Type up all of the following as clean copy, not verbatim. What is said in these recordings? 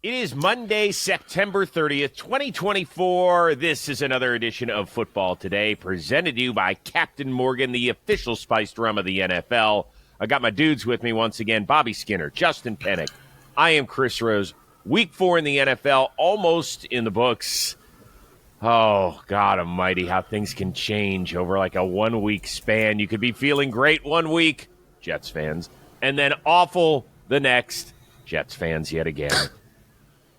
It is Monday, September 30th, 2024. This is another edition of Football Today, presented to you by Captain Morgan, the official spiced rum of the NFL. I got my dudes with me once again, Bobby Skinner, Justin Penik. I am Chris Rose. Week 4 in the NFL, almost in the books. Oh, God almighty, how things can change over like a 1 week span. You could be feeling great 1 week, Jets fans, and then awful the next, Jets fans yet again.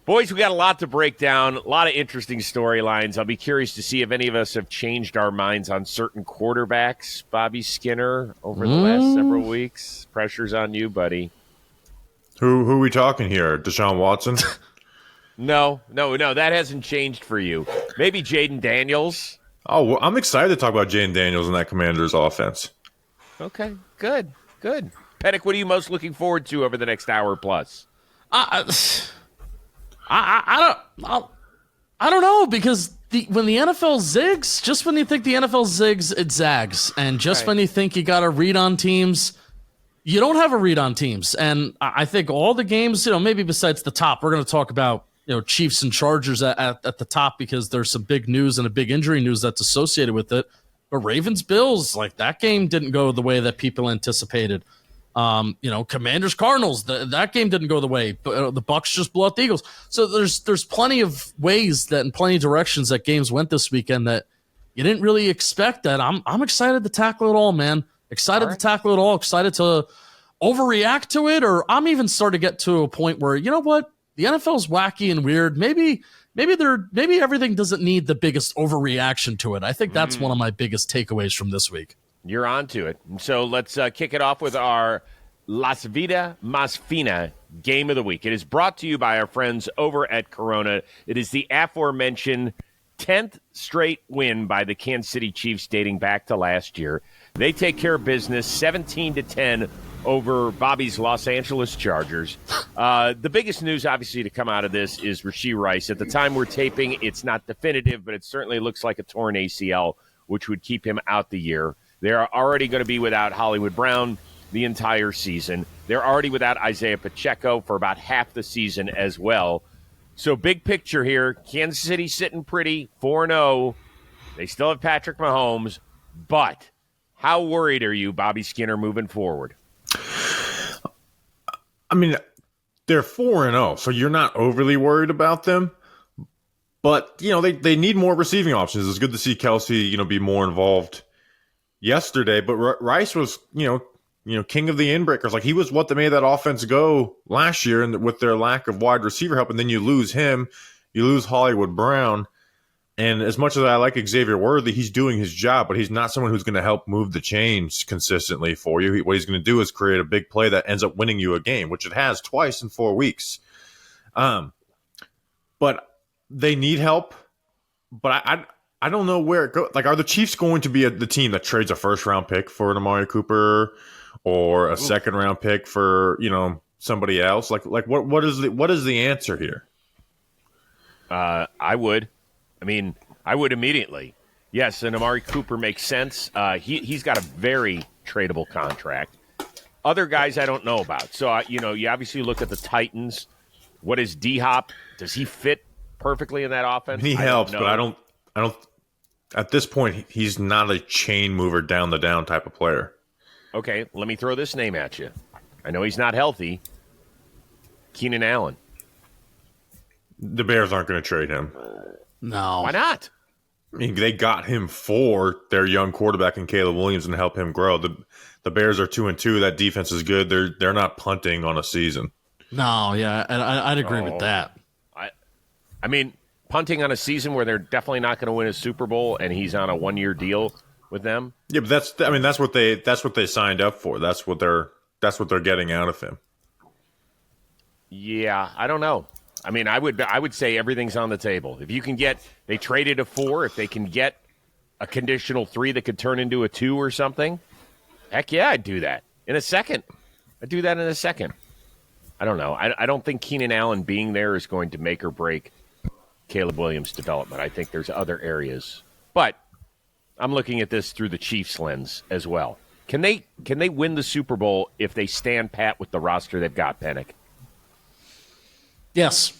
Boys, we got a lot to break down, a lot of interesting storylines. I'll be curious to see if any of us have changed our minds on certain quarterbacks, Bobby Skinner, over the last several weeks. Pressure's on you, buddy. Who are we talking here? Deshaun Watson? No, that hasn't changed for you. Maybe Jaden Daniels. Oh, well, I'm excited to talk about Jaden Daniels and that Commanders offense. Okay, good. Penik, what are you most looking forward to over the next hour plus? I don't know, because when the NFL zigs, just when you think the NFL zigs, it zags. And just when you think you got a read on teams, you don't have a read on teams. And I think all the games, maybe besides the top, we're going to talk about, Chiefs and Chargers at the top because there's some big news and a big injury news that's associated with it. But Ravens-Bills, that game didn't go the way that people anticipated. Commanders-Cardinals, that game didn't go the way. The Bucs just blew out the Eagles. So there's plenty of ways that in plenty of directions that games went this weekend that you didn't really expect that. I'm excited to tackle it all, man. Excited to tackle it all. Excited to overreact to it, or I'm even starting to get to a point where, you know what? The NFL's wacky and weird. Maybe everything doesn't need the biggest overreaction to it. I think that's one of my biggest takeaways from this week. You're on to it. So let's kick it off with our Las Vida Más Fina game of the week. It is brought to you by our friends over at Corona. It is the aforementioned 10th straight win by the Kansas City Chiefs dating back to last year. They take care of business 17-10 over Bobby's Los Angeles Chargers. The biggest news, obviously, to come out of this is Rashee Rice. At the time we're taping, it's not definitive, but it certainly looks like a torn ACL, which would keep him out the year. They're already going to be without Hollywood Brown the entire season. They're already without Isaiah Pacheco for about half the season as well. So big picture here, Kansas City sitting pretty, 4-0. They still have Patrick Mahomes, but how worried are you, Bobby Skinner, moving forward? I mean, they're 4-0, so you're not overly worried about them. But, they need more receiving options. It's good to see Kelsey, be more involved yesterday. But Rice was, king of the inbreakers. He was what made that offense go last year, and with their lack of wide receiver help. And then you lose him, you lose Hollywood Brown. And as much as I like Xavier Worthy, he's doing his job, but he's not someone who's going to help move the chains consistently for you. What he's going to do is create a big play that ends up winning you a game, which it has twice in 4 weeks. But they need help. But I don't know where it goes. Are the Chiefs going to be the team that trades a first-round pick for an Amari Cooper or a second-round pick for, somebody else? What is the answer here? I would. I would immediately. Yes, and Amari Cooper makes sense. He's got a very tradable contract. Other guys I don't know about. So, you obviously look at the Titans. What is D-Hop? Does he fit perfectly in that offense? He helps, but I don't. At this point, he's not a chain mover down the down type of player. Okay, let me throw this name at you. I know he's not healthy. Keenan Allen. The Bears aren't going to trade him. No. Why not? They got him for their young quarterback in Caleb Williams and help him grow. The Bears are 2-2. That defense is good. They're not punting on a season. No, yeah, I'd agree with that. Punting on a season where they're definitely not going to win a Super Bowl and he's on a 1-year deal with them. Yeah, but that's what they signed up for. That's what they're getting out of him. Yeah, I don't know. I would say everything's on the table. If you can they traded a 4. If they can get a conditional 3 that could turn into a 2 or something, heck yeah, I'd do that in a second. I'd do that in a second. I don't know. I don't think Keenan Allen being there is going to make or break Caleb Williams' development. I think there's other areas. But I'm looking at this through the Chiefs lens as well. Can they win the Super Bowl if they stand pat with the roster they've got, Penik? Yes.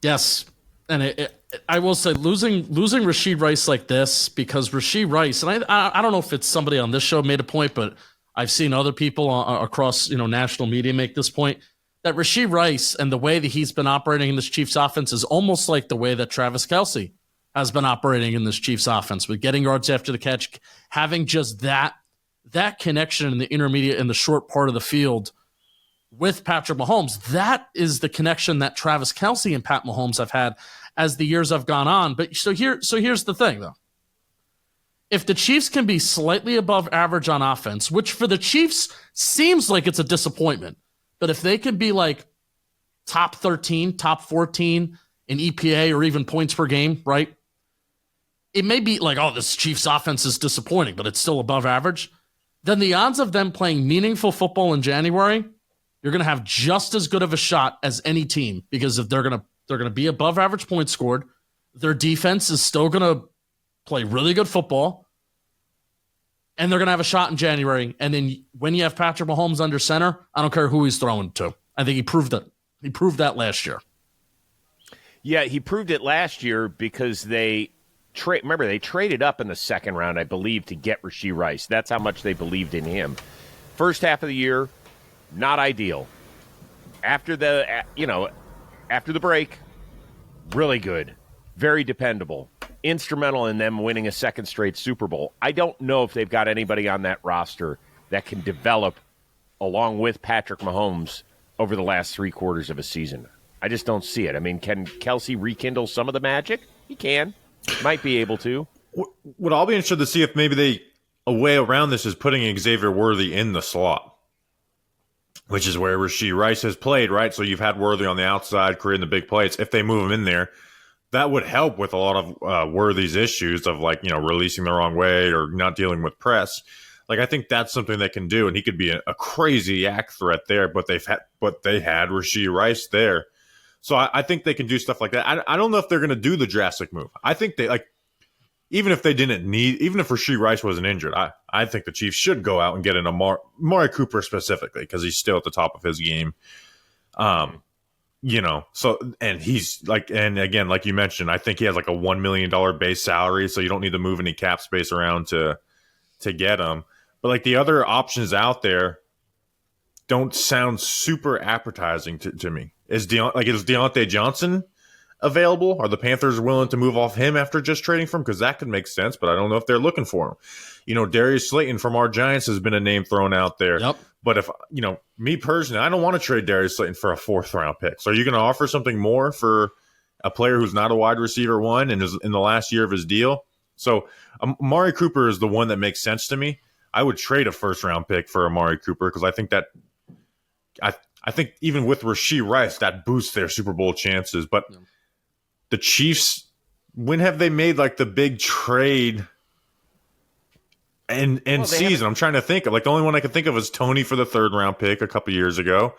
Yes, and I will say losing Rashee Rice like this, because Rashee Rice, and I don't know if it's somebody on this show made a point, but I've seen other people across national media make this point, that Rashee Rice and the way that he's been operating in this Chiefs offense is almost like the way that Travis Kelce has been operating in this Chiefs offense, with getting yards after the catch, having just that connection in the intermediate and the short part of the field with Patrick Mahomes. That is the connection that Travis Kelce and Pat Mahomes have had as the years have gone on. But so here's the thing, though. If the Chiefs can be slightly above average on offense, which for the Chiefs seems like it's a disappointment, but if they can be like top 13, top 14 in EPA or even points per game, right? It may be like, oh, this Chiefs offense is disappointing, but it's still above average. Then the odds of them playing meaningful football in January, you're going to have just as good of a shot as any team, because if they're going to be above average points scored, their defense is still going to play really good football, and they're going to have a shot in January. And then when you have Patrick Mahomes under center, I don't care who he's throwing to. I think he proved it. He proved that last year. Yeah, he proved it last year because they traded up in the second round, I believe, to get Rashee Rice. That's how much they believed in him. First half of the year, not ideal. After the break, really good, very dependable, instrumental in them winning a second straight Super Bowl. I don't know if they've got anybody on that roster that can develop along with Patrick Mahomes over the last 3 quarters of a season. I just don't see it. I mean, can Kelce rekindle some of the magic? He can. Might be able to. What I'll be interested to see if maybe a way around this is putting Xavier Worthy in the slot, which is where Rashee Rice has played, right? So you've had Worthy on the outside creating the big plays. If they move him in there, that would help with a lot of Worthy's issues of releasing the wrong way or not dealing with press. Like, I think that's something they can do, and he could be a crazy yak threat there. But they had Rashee Rice there, so I think they can do stuff like that. I don't know if they're going to do the drastic move. I think they even if Rashee Rice wasn't injured, I think the Chiefs should go out and get an Amari Cooper specifically, because he's still at the top of his game. So, and he's and again, like you mentioned, I think he has like a $1 million base salary, so you don't need to move any cap space around to get him. But the other options out there don't sound super appetizing to me. Is Deontay Johnson available? Are the Panthers willing to move off him after just trading for him? Because that could make sense, but I don't know if they're looking for him. Darius Slayton from our Giants has been a name thrown out there. Yep. But if, me personally, I don't want to trade Darius Slayton for a 4th round pick. So are you going to offer something more for a player who's not a wide receiver one and is in the last year of his deal? So Amari Cooper is the one that makes sense to me. I would trade a 1st round pick for Amari Cooper, because I think that I think even with Rashee Rice, that boosts their Super Bowl chances. But the Chiefs, when have they made the big trade in season? I'm trying to think of the only one I can think of is Tony for the 3rd round pick a couple years ago.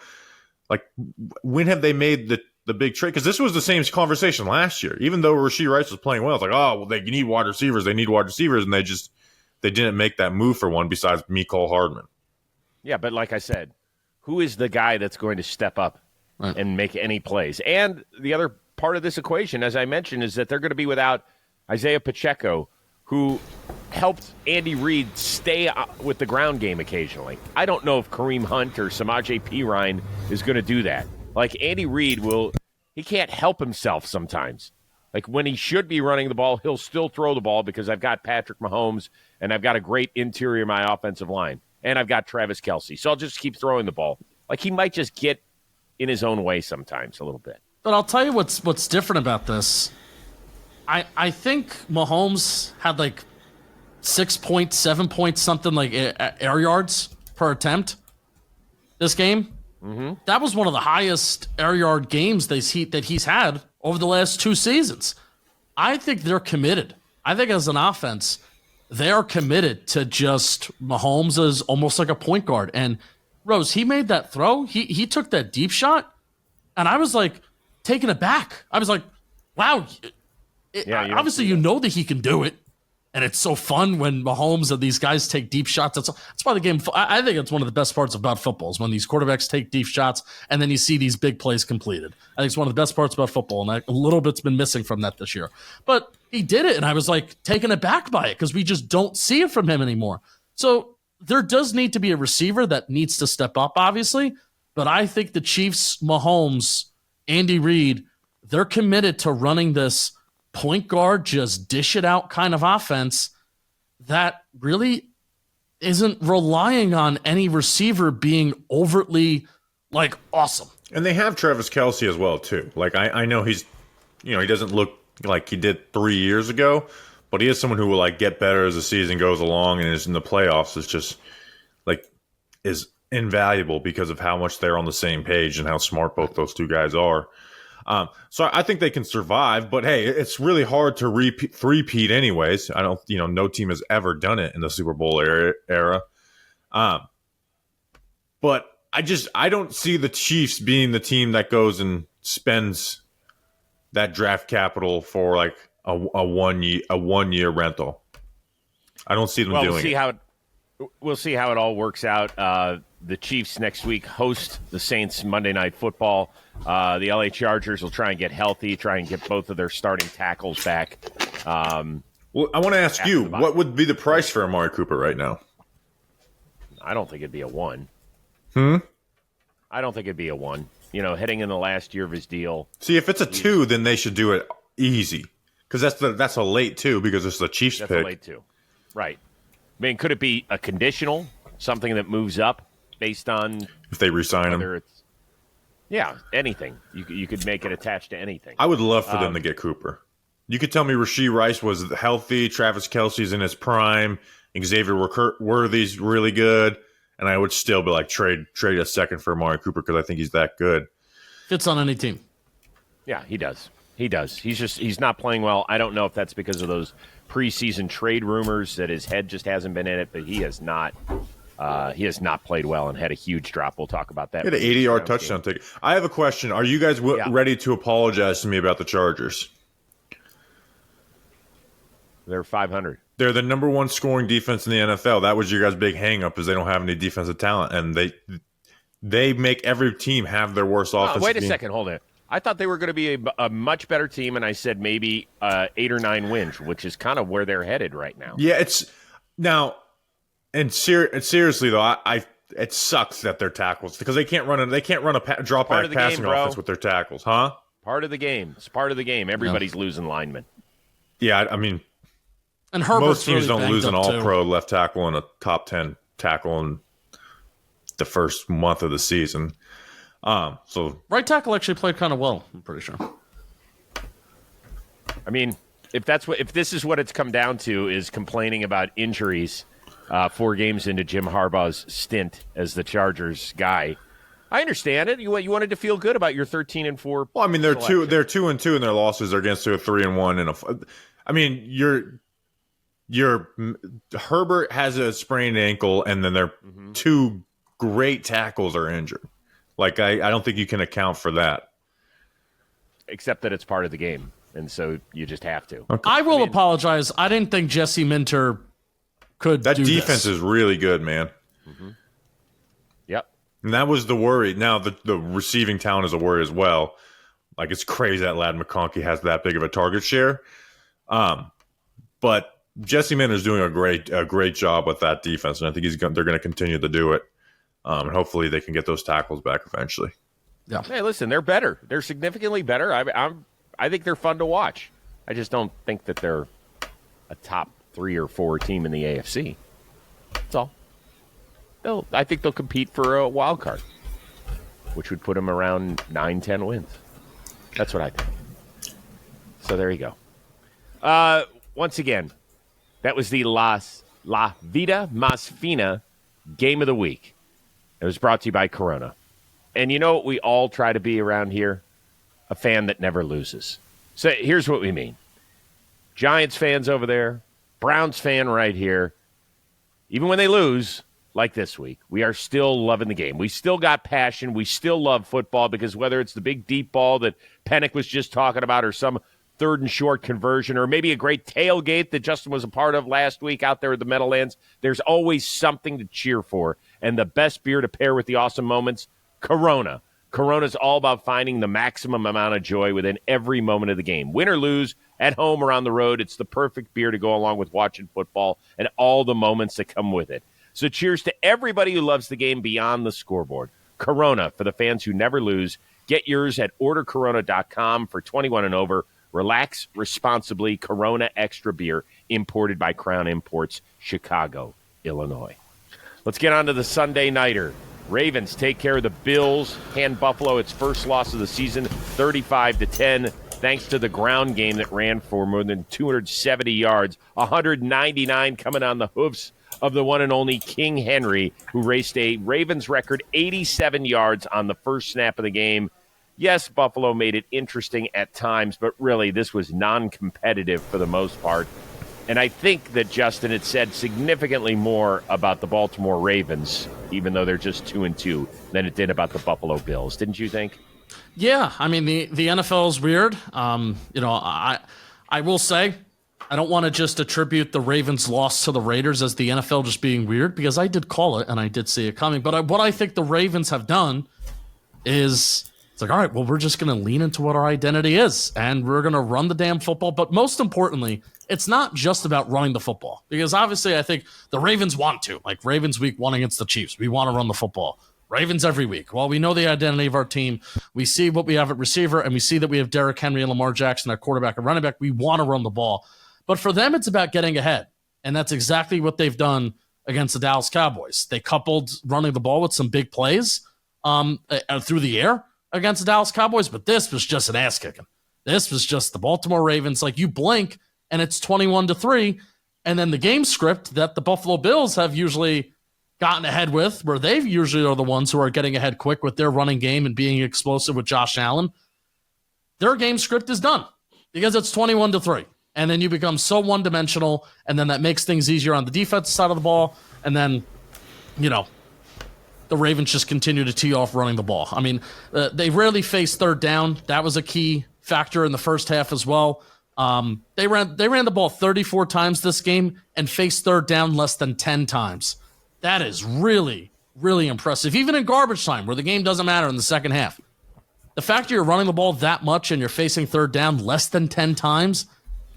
When have they made the big trade? Because this was the same conversation last year. Even though Rashee Rice was playing well, it's they need wide receivers. They need wide receivers, and they didn't make that move for one besides Mecole Hardman. Yeah, but like I said, who is the guy that's going to step up and make any plays? And the other part of this equation, as I mentioned, is that they're going to be without Isaiah Pacheco, who helped Andy Reid stay with the ground game occasionally. I don't know if Kareem Hunt or Samaje Perine is going to do that. Andy Reid he can't help himself sometimes. When he should be running the ball, he'll still throw the ball because I've got Patrick Mahomes and I've got a great interior in my offensive line. And I've got Travis Kelce. So I'll just keep throwing the ball. He might just get in his own way sometimes a little bit. But I'll tell you what's different about this. I think Mahomes had 6 points, 7 points, something air yards per attempt this game. Mm-hmm. That was one of the highest air yard games that he's had over the last 2 seasons. I think they're committed. I think as an offense, they are committed to just Mahomes as almost like a point guard. And Rose, he made that throw. He took that deep shot, and I was taken aback. I was wow. Obviously, you know that he can do it. And it's so fun when Mahomes and these guys take deep shots. That's why the game, I think it's one of the best parts about football is when these quarterbacks take deep shots and then you see these big plays completed. I think it's one of the best parts about football, and a little bit's been missing from that this year. But he did it, and I was like taken aback by it because we just don't see it from him anymore. So there does need to be a receiver that needs to step up, obviously. But I think the Chiefs, Mahomes, Andy Reid, they're committed to running this point guard, just dish it out kind of offense that really isn't relying on any receiver being overtly like awesome. And they have Travis Kelce as well too. Like I know he's, he doesn't look like he did 3 years ago, but he is someone who will like get better as the season goes along and is in the playoffs. It's just like is invaluable because of how much they're on the same page and how smart both those two guys are. So I think they can survive, but hey, it's really hard to three-peat anyways. I don't, no team has ever done it in the Super Bowl era. But I don't see the Chiefs being the team that goes and spends that draft capital for like a 1 year rental. I don't see them doing it. We'll see how it all works out. The Chiefs next week host the Saints Monday Night Football. The LA Chargers will try and get healthy, try and get both of their starting tackles back. Well, I want to ask you, what would be the price for Amari Cooper right now? I don't think it'd be a 1. I don't think it'd be a 1. Heading in the last year of his deal. See, if it's a 2, then they should do it easy. Because that's a late 2 because it's the Chiefs pick. That's a late 2. Right. I mean, could it be a conditional, something that moves up based on if they re-sign him? Yeah, anything. You could make it attached to anything. I would love for them to get Cooper. You could tell me Rashee Rice was healthy, Travis Kelce's in his prime, Xavier Worthy's really good, and I would still be like trade a second for Amari Cooper because I think he's that good. Fits on any team. Yeah, he does. He's not playing well. I don't know if that's because of those preseason trade rumors that his head just hasn't been in it, but he has not played well and had a huge drop. We'll talk about that. He had an 80-yard touchdown ticket. I have a question. Are you guys ready to apologize to me about the Chargers? They're 500. They're the number 1 scoring defense in the NFL. That was your guys' big hang-up is they don't have any defensive talent, and they make every team have their worst offense. Wait a second. Hold it. I thought they were going to be a much better team, and I said maybe 8 or 9 wins, which is kind of where they're headed right now. Yeah, it's now. And seriously though, it sucks that their tackles because they can't run a drop back passing offense with their tackles, huh? Part of the game. It's part of the game. Everybody's losing linemen. Yeah, I mean, and Herbert's most teams really don't lose an All-Pro too. left tackle and a top 10 tackle in the first month of the season. So right tackle actually played kind of well. I'm pretty sure. I mean, if this is what it's come down to is complaining about injuries. 4 games into Jim Harbaugh's stint as the Chargers guy, I understand it. You wanted to feel good about your 13-4. Well, I mean, they're 2-2, and their losses are against 3-1. I mean, your Herbert has a sprained ankle, and then their 2 great tackles are injured. Like I don't think you can account for that, except that it's part of the game, and so you just have to. Okay. I will apologize. I didn't think Jesse Minter could. That do defense this. is really good, man. Yep. And that was the worry. Now the receiving talent is a worry as well. Like it's crazy that Ladd McConkey has that big of a target share. But Jesse Minter is doing a great job with that defense, and I think they're going to continue to do it. And hopefully they can get those tackles back eventually. Yeah. Hey, listen, they're better. They're significantly better. I think they're fun to watch. I just don't think that they're a top 3 or 4 team in the AFC. That's all. I think they'll compete for a wild card, which would put them around 9-10 wins. That's what I think. So there you go. Once again, that was the La Vida Más Fina Game of the Week. It was brought to you by Corona. And you know what we all try to be around here? A fan that never loses. So here's what we mean. Giants fans over there, Browns fan right here. Even when they lose, like this week, we are still loving the game. We still got passion. We still love football because whether it's the big deep ball that Penik was just talking about or some third and short conversion, or maybe a great tailgate that Justin was a part of last week out there at the Meadowlands. There's always something to cheer for. And the best beer to pair with the awesome moments, Corona. Corona's all about finding the maximum amount of joy within every moment of the game. Win or lose, at home or on the road, it's the perfect beer to go along with watching football and all the moments that come with it. So cheers to everybody who loves the game beyond the scoreboard. Corona, for the fans who never lose. Get yours at ordercorona.com for 21 and over. Relax responsibly. Corona Extra Beer, imported by Crown Imports, Chicago, Illinois. Let's get on to the Sunday Nighter. Ravens take care of the Bills, hand Buffalo its first loss of the season, 35-10, thanks to the ground game that ran for more than 270 yards, 199 coming on the hoofs of the one and only King Henry, who raced a Ravens record 87 yards on the first snap of the game. Yes, Buffalo made it interesting at times, but really this was non-competitive for the most part. And I think that Justin had said significantly more about the Baltimore Ravens, even though they're just 2-2, than it did about the Buffalo Bills. Didn't you think? Yeah, I mean, the NFL is weird. I will say, I don't want to just attribute the Ravens' loss to the Raiders as the NFL just being weird, because I did call it and I did see it coming. But what I think the Ravens have done is, it's like, all right, well, we're just going to lean into what our identity is, and we're going to run the damn football. But most importantly, it's not just about running the football, because obviously I think the Ravens want to. Like Ravens week 1 against the Chiefs, we want to run the football. Ravens every week. Well, we know the identity of our team. We see what we have at receiver, and we see that we have Derrick Henry and Lamar Jackson at quarterback and running back. We want to run the ball. But for them, it's about getting ahead, and that's exactly what they've done against the Dallas Cowboys. They coupled running the ball with some big plays through the air against the Dallas Cowboys, but this was just an ass kicking. This was just the Baltimore Ravens. Like, you blink and it's 21-3, and then the game script that the Buffalo Bills have usually gotten ahead with, where they usually are the ones who are getting ahead quick with their running game and being explosive with Josh Allen, their game script is done because it's 21-3. And then you become so one-dimensional, and then that makes things easier on the defensive side of the ball, and then, the Ravens just continue to tee off running the ball. I mean, they rarely face third down. That was a key factor in the first half as well. They ran the ball 34 times this game and faced third down less than 10 times. That is really, really impressive. Even in garbage time, where the game doesn't matter in the second half. The fact that you're running the ball that much and you're facing third down less than 10 times,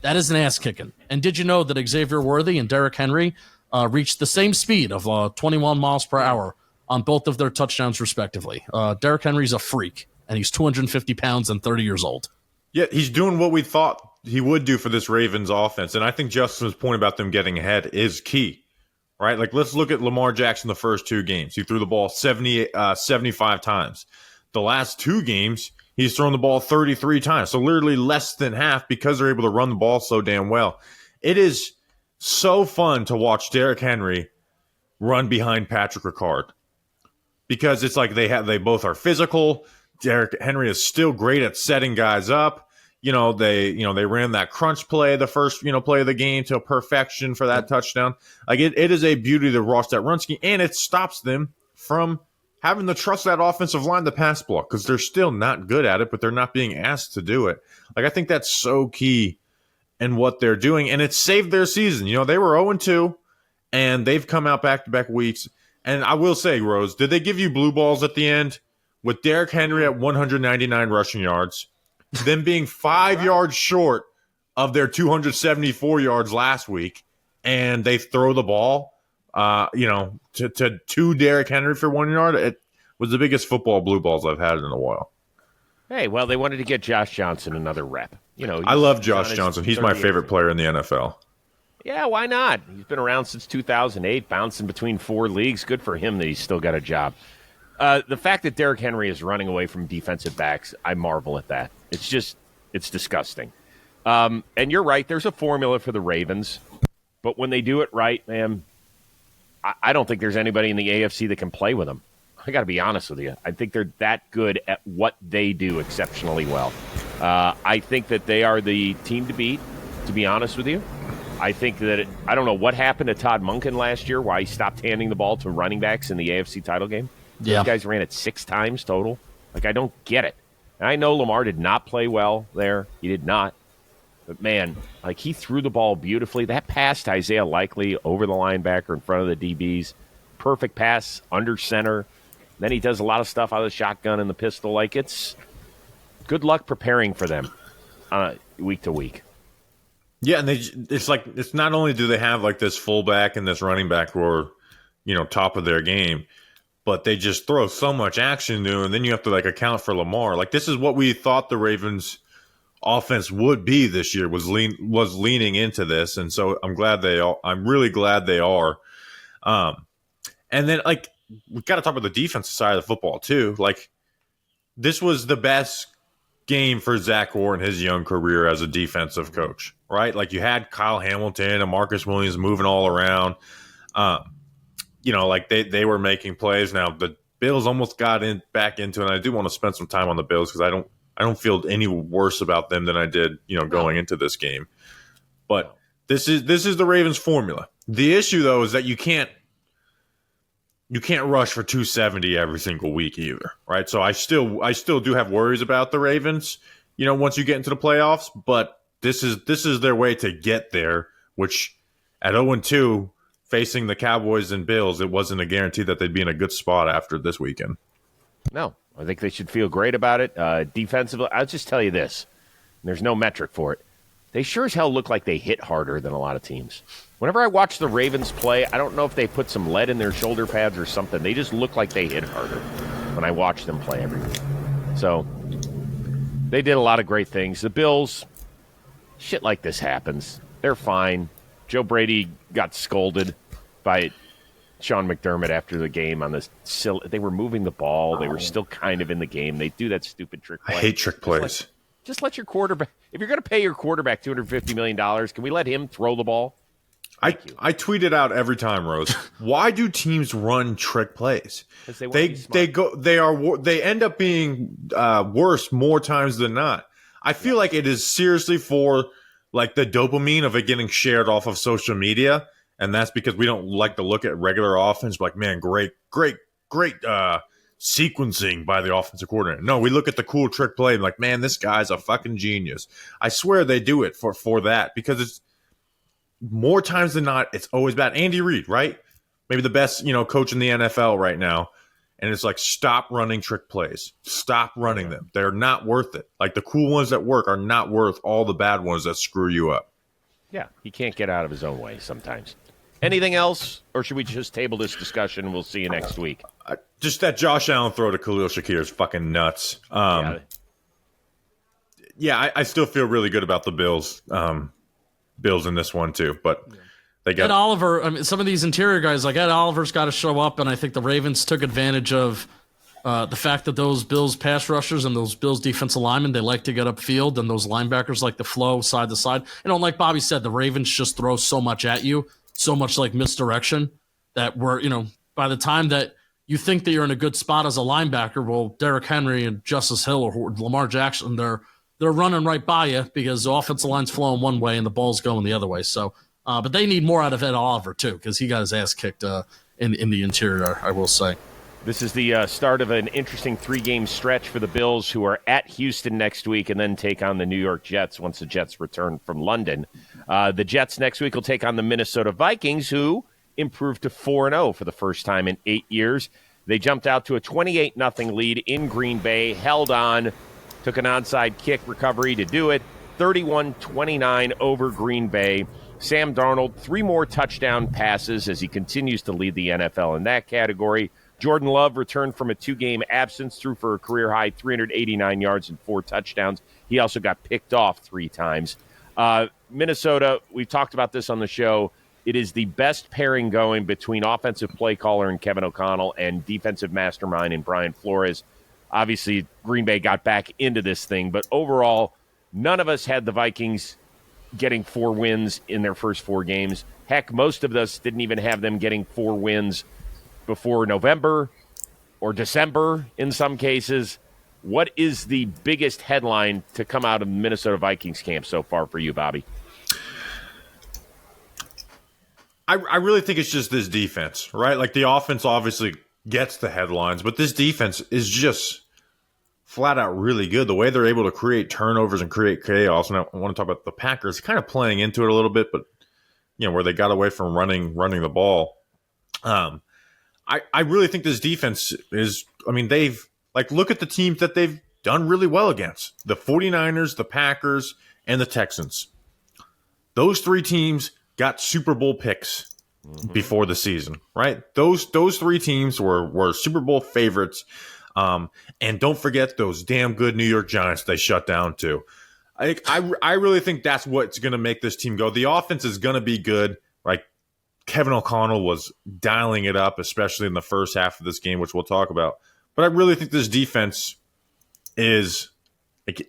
that is an ass kicking. And did you know that Xavier Worthy and Derrick Henry reached the same speed of 21 miles per hour on both of their touchdowns, respectively? Derrick Henry's a freak, and he's 250 pounds and 30 years old. Yeah, he's doing what we thought he would do for this Ravens offense. And I think Justin's point about them getting ahead is key, right? Like, let's look at Lamar Jackson the first 2 games. He threw the ball 75 times. The last 2 games, he's thrown the ball 33 times. So literally less than half, because they're able to run the ball so damn well. It is so fun to watch Derrick Henry run behind Patrick Ricard, because it's like they both are physical. Derrick Henry is still great at setting guys up. They ran that crunch play, the first, play of the game, to perfection for that touchdown. Like, it is a beauty to watch that run scheme, and it stops them from having to trust that offensive line to pass block, because they're still not good at it, but they're not being asked to do it. Like, I think that's so key in what they're doing, and it's saved their season. They were 0-2, and they've come out back-to-back weeks. And I will say, Rose, did they give you blue balls at the end with Derrick Henry at 199 rushing yards, them being 5 yards short of their 274 yards last week, and they throw the ball, to Derrick Henry for 1 yard? It was the biggest football blue balls I've had in a while. Hey, well, they wanted to get Josh Johnson another rep. I love Josh Johnson. He's my favorite player in the NFL. Yeah, why not? He's been around since 2008, bouncing between 4 leagues. Good for him that he's still got a job. The fact that Derrick Henry is running away from defensive backs, I marvel at that. It's disgusting. And you're right, there's a formula for the Ravens. But when they do it right, man, I don't think there's anybody in the AFC that can play with them. I got to be honest with you. I think they're that good at what they do exceptionally well. I think that they are the team to beat, to be honest with you. I think that I don't know what happened to Todd Monken last year, why he stopped handing the ball to running backs in the AFC title game. Yeah. Those guys ran it 6 times total. Like, I don't get it. And I know Lamar did not play well there. He did not. But, man, like he threw the ball beautifully. That pass to Isaiah Likely over the linebacker in front of the DBs. Perfect pass under center. Then he does a lot of stuff out of the shotgun and the pistol. Like, it's good luck preparing for them week to week. Yeah, and it's not only do they have like this fullback and this running back who are, top of their game, but they just throw so much action to, and then you have to like account for Lamar. Like, this is what we thought the Ravens offense would be this year, was leaning into this, and so I'm really glad they are. And then like we got to talk about the defensive side of the football too. Like, this was the best game for Zach Orr in his young career as a defensive coach, right? Like, you had Kyle Hamilton and Marcus Williams moving all around. Like they were making plays. Now the Bills almost got back into it. And I do want to spend some time on the Bills because I don't feel any worse about them than I did, going into this game. But this is the Ravens formula. The issue though is that you can't rush for 270 every single week either, right? So I still do have worries about the Ravens, once you get into the playoffs, but this is their way to get there, which at 0-2 facing the Cowboys and Bills, it wasn't a guarantee that they'd be in a good spot after this weekend. No, I think they should feel great about it. Defensively, I'll just tell you this. There's no metric for it. They sure as hell look like they hit harder than a lot of teams. Whenever I watch the Ravens play, I don't know if they put some lead in their shoulder pads or something. They just look like they hit harder when I watch them play every week. So they did a lot of great things. The Bills, shit like this happens. They're fine. Joe Brady got scolded by Sean McDermott after the game on this. They were moving the ball. They were still kind of in the game. They do that stupid trick play. I hate trick plays. Just let your quarterback – if you're going to pay your quarterback $250 million, can we let him throw the ball? I tweet it out every time, Rose. Why do teams run trick plays? They end up being worse more times than not. I feel like it is seriously for like the dopamine of it getting shared off of social media, and that's because we don't like to look at regular offense like, man, great sequencing by the offensive coordinator. No, we look at the cool trick play and like, man, this guy's a fucking genius. I swear they do it for that, because it's more times than not, it's always bad. Andy Reid, right? Maybe the best, coach in the NFL right now. And it's like, stop running trick plays. Stop running them. They're not worth it. Like, the cool ones that work are not worth all the bad ones that screw you up. Yeah, he can't get out of his own way sometimes. Anything else, or should we just table this discussion and we'll see you next week? Just that Josh Allen throw to Khalil Shakir is fucking nuts. I still feel really good about the Bills. Bills in this one too, but they got Ed Oliver. I mean, some of these interior guys like Ed Oliver's got to show up, and I think the Ravens took advantage of the fact that those Bills pass rushers and those Bills defensive linemen, they like to get upfield, and those linebackers like to flow side to side. Like Bobby said, the Ravens just throw so much at you, so much like misdirection, that by the time that you think that you're in a good spot as a linebacker, well, Derrick Henry and Justice Hill or Lamar Jackson, they're running right by you because the offensive line's flowing one way and the ball's going the other way. So, but they need more out of Ed Oliver too, because he got his ass kicked in the interior, I will say. This is the start of an interesting 3-game stretch for the Bills, who are at Houston next week and then take on the New York Jets once the Jets return from London. The Jets next week will take on the Minnesota Vikings, who improved to 4-0 for the first time in 8 years. They jumped out to a 28-0 lead in Green Bay, held on, took an onside kick recovery to do it, 31-29 over Green Bay. Sam Darnold, 3 more touchdown passes as he continues to lead the NFL in that category. Jordan Love returned from a 2-game absence, threw for a career-high 389 yards and 4 touchdowns. He also got picked off 3 times. Minnesota, we've talked about this on the show. It is the best pairing going between offensive play caller and Kevin O'Connell and defensive mastermind in Brian Flores. Obviously, Green Bay got back into this thing, but overall, none of us had the Vikings getting 4 wins in their first 4 games. Heck, most of us didn't even have them getting 4 wins before November or December in some cases. What is the biggest headline to come out of Minnesota Vikings camp so far for you, Bobby? I really think it's just this defense, right? Like, the offense obviously gets the headlines, but this defense is just flat out really good. The way they're able to create turnovers and create chaos. And I want to talk about the Packers kind of playing into it a little bit, but where they got away from running the ball. I really think this defense is, they've look at the teams that they've done really well against. The 49ers, the Packers, and the Texans. Those three teams got Super Bowl picks before the season, right? Those three teams were Super Bowl favorites. And don't forget those damn good New York Giants they shut down too. I really think that's what's going to make this team go. The offense is going to be good. Like Kevin O'Connell was dialing it up, especially in the first half of this game, which we'll talk about. But I really think this defense is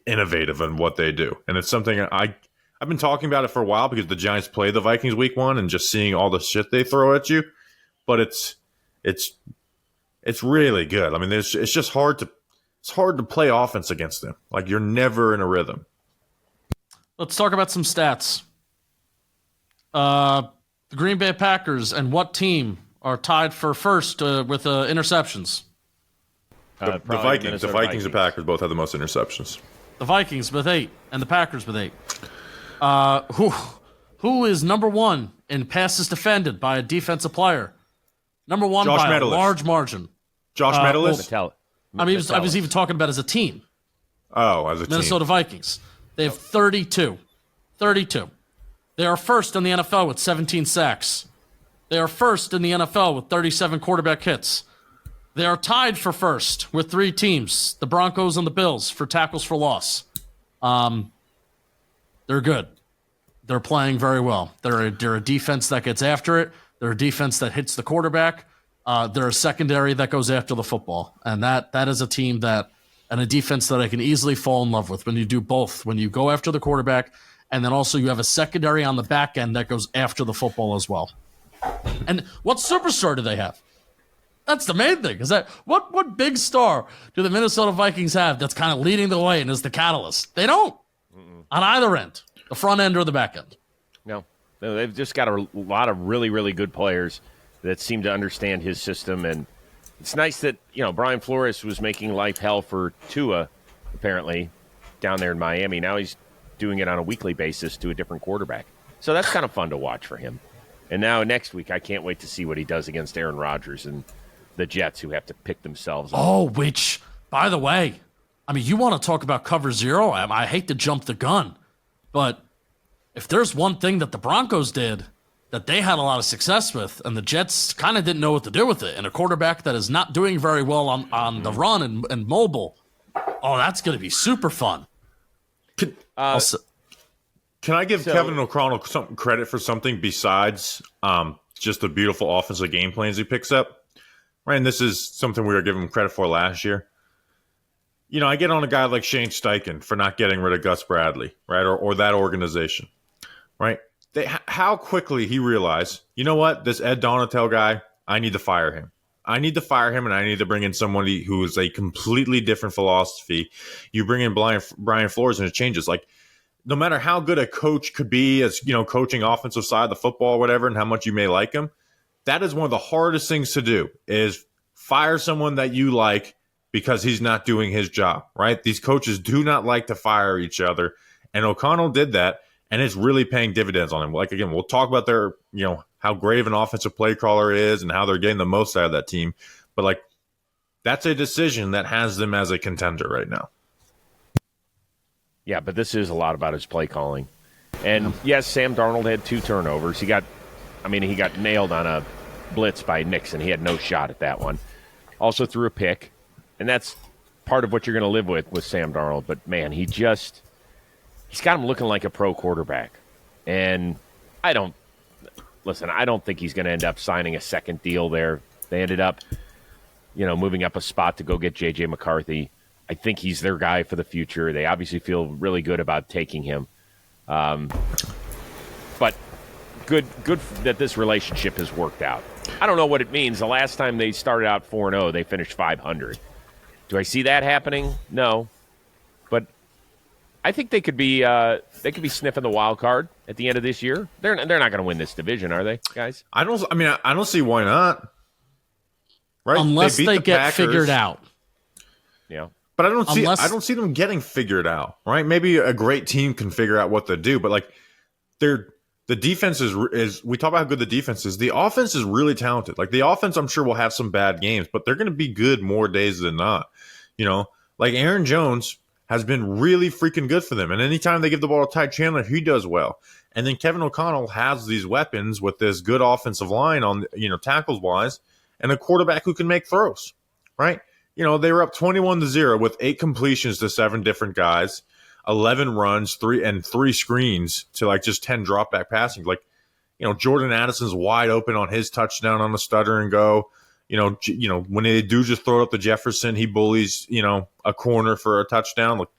innovative in what they do. And it's something I've been talking about it for a while because the Giants play the Vikings week 1 and just seeing all the shit they throw at you. But it's really good. It's just hard to play offense against them. You're never in a rhythm. Let's talk about some stats. The Green Bay Packers and what team are tied for first with interceptions? The Vikings and Packers both have the most interceptions. The Vikings with 8 and the Packers with 8. Who is number 1 in passes defended by a defensive player? Number 1 Josh by Metellus. A large margin. Josh Metellus? I was even talking about as a team. Oh, as a team. Minnesota Vikings. They have 32. 32. They are first in the NFL with 17 sacks. They are first in the NFL with 37 quarterback hits. They are tied for first with 3 teams, the Broncos and the Bills, for tackles for loss. They're good. They're playing very well. They're a defense that gets after it. They're a defense that hits the quarterback. They're a secondary that goes after the football. And that is a team and a defense that I can easily fall in love with when you do both. When you go after the quarterback, and then also you have a secondary on the back end that goes after the football as well. And what superstar do they have? That's the main thing. Is that what big star do the Minnesota Vikings have that's kind of leading the way and is the catalyst? They don't. On either end, the front end or the back end. No, they've just got a lot of really, really good players that seem to understand his system. And it's nice that, Brian Flores was making life hell for Tua, apparently, down there in Miami. Now he's doing it on a weekly basis to a different quarterback. So that's kind of fun to watch for him. And now next week, I can't wait to see what he does against Aaron Rodgers and the Jets, who have to pick themselves up. Oh, which, by the way, you want to talk about cover 0? I hate to jump the gun, but if there's one thing that the Broncos did that they had a lot of success with, and the Jets kind of didn't know what to do with it, and a quarterback that is not doing very well on the run and mobile, that's going to be super fun. Can I give Kevin O'Connell some credit for something besides just the beautiful offensive game plans he picks up? Right, and this is something we were giving him credit for last year. I get on a guy like Shane Steichen for not getting rid of Gus Bradley, right, or that organization, right? How quickly he realized, you know what, this Ed Donatel guy, I need to fire him. I need to fire him, and I need to bring in somebody who is a completely different philosophy. You bring in Brian Flores, and it changes. No matter how good a coach could be as, coaching offensive side of the football or whatever, and how much you may like him, that is one of the hardest things to do, is fire someone that you like because he's not doing his job, right? These coaches do not like to fire each other, and O'Connell did that, and it's really paying dividends on him. Again, we'll talk about their, how great of an offensive play caller is and how they're getting the most out of that team, but that's a decision that has them as a contender right now. Yeah, but this is a lot about his play calling. And yes, Sam Darnold had 2 turnovers. He got nailed on a blitz by Nixon. He had no shot at that one. Also threw a pick, and that's part of what you're going to live with Sam Darnold. But man, he's got him looking like a pro quarterback. And I don't think he's going to end up signing a second deal there. They ended up, moving up a spot to go get J.J. McCarthy. I think he's their guy for the future. They obviously feel really good about taking him. But good that this relationship has worked out. I don't know what it means. The last time they started out 4-0, they finished 500. Do I see that happening? No. But I think they could be sniffing the wild card at the end of this year. They're not going to win this division, are they, guys? I don't see why not. Right? Unless they get Packers. figured out. Yeah. But I don't see them getting figured out, right? Maybe a great team can figure out what to do, but like the defense is we talk about how good the defense is. The offense is really talented. Like the offense, I'm sure will have some bad games, but they're going to be good more days than not. You know, like Aaron Jones has been really freaking good for them, and anytime they give the ball to Ty Chandler, he does well. And then Kevin O'Connell has these weapons with this good offensive line on, tackles wise, and a quarterback who can make throws, right? You know, they were up 21-0 with 8 completions to 7 different guys, 11 runs, 3 screens to like just 10 drop back passing. Like, Jordan Addison's wide open on his touchdown on the stutter and go. When they do just throw it up to Jefferson, he bullies, a corner for a touchdown. Like,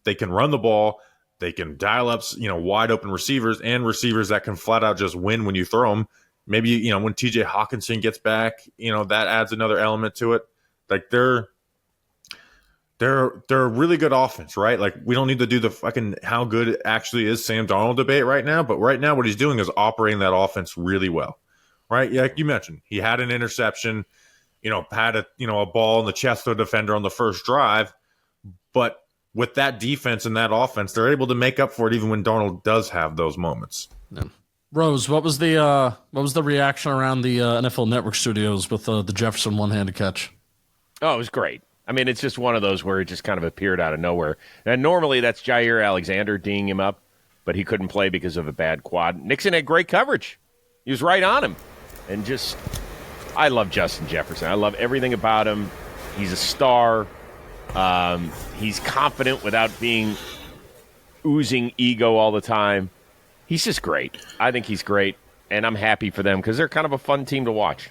they can run the ball. They can dial up, wide open receivers and receivers that can flat out just win when you throw them. Maybe, when TJ Hawkinson gets back, that adds another element to it. Like they're a really good offense, right? Like we don't need to do the fucking how good actually is Sam Darnold debate right now. But right now what he's doing is operating that offense really well, right? Yeah, like you mentioned, he had an interception, had a ball in the chest of a defender on the first drive. But with that defense and that offense, they're able to make up for it even when Darnold does have those moments. Yeah. Rose, what was the reaction around the NFL Network studios with the Jefferson one-handed catch? Oh, it was great. I mean, it's just one of those where it just kind of appeared out of nowhere. And normally that's Jair Alexander dinging him up, but he couldn't play because of a bad quad. Nixon had great coverage. He was right on him. And just, I love Justin Jefferson. I love everything about him. He's a star. He's confident without being oozing ego all the time. He's just great. I think he's great, and I'm happy for them because they're kind of a fun team to watch.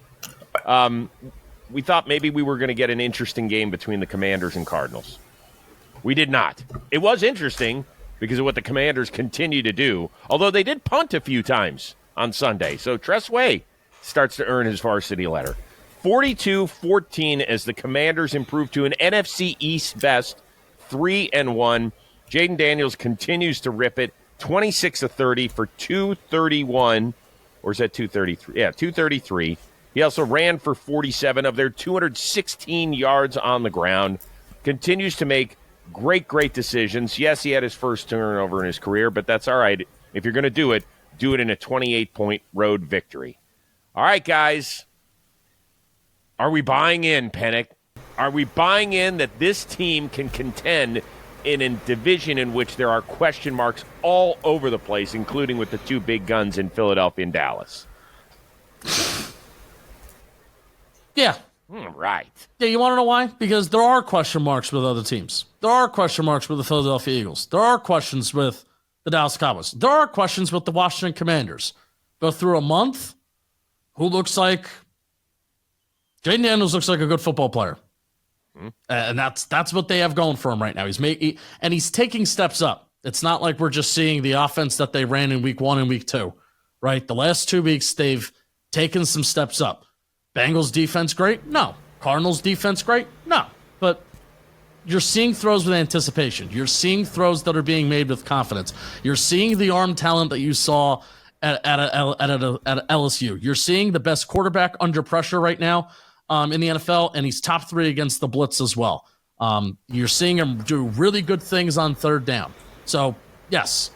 We thought maybe we were going to get an interesting game between the Commanders and Cardinals. We did not. It was interesting because of what the Commanders continue to do, although they did punt a few times on Sunday. So Tress Way starts to earn his varsity letter. 42-14 as the Commanders improve to an NFC East best 3-1. Jaden Daniels continues to rip it. 26-30 for 231, or is that 233? Yeah, 233. He also ran for 47 of their 216 yards on the ground. Continues to make great decisions. Yes, he had his first turnover in his career, but that's all right. If you're going to do it in a 28-point road victory. All right, guys. Are we buying in, Penik? Are we buying in that this team can contend in a division in which there are question marks all over the place, including with the two big guns in Philadelphia and Dallas? Yeah. Right. Yeah, you want to know why? Because there are question marks with other teams. There are question marks with the Philadelphia Eagles. There are questions with the Dallas Cowboys. There are questions with the Washington Commanders. Go through a month, who looks like Jaden Daniels looks like a good football player. And that's what they have going for him right now. He's taking steps up. It's not like we're just seeing the offense that they ran in week 1 and week 2, right? The last 2 weeks, they've taken some steps up. Bengals defense great? No. Cardinals defense great? No. But you're seeing throws with anticipation. You're seeing throws that are being made with confidence. You're seeing the arm talent that you saw at LSU. You're seeing the best quarterback under pressure right now in the NFL, and he's top 3 against the blitz as well. You're seeing him do really good things on third down. So, yes,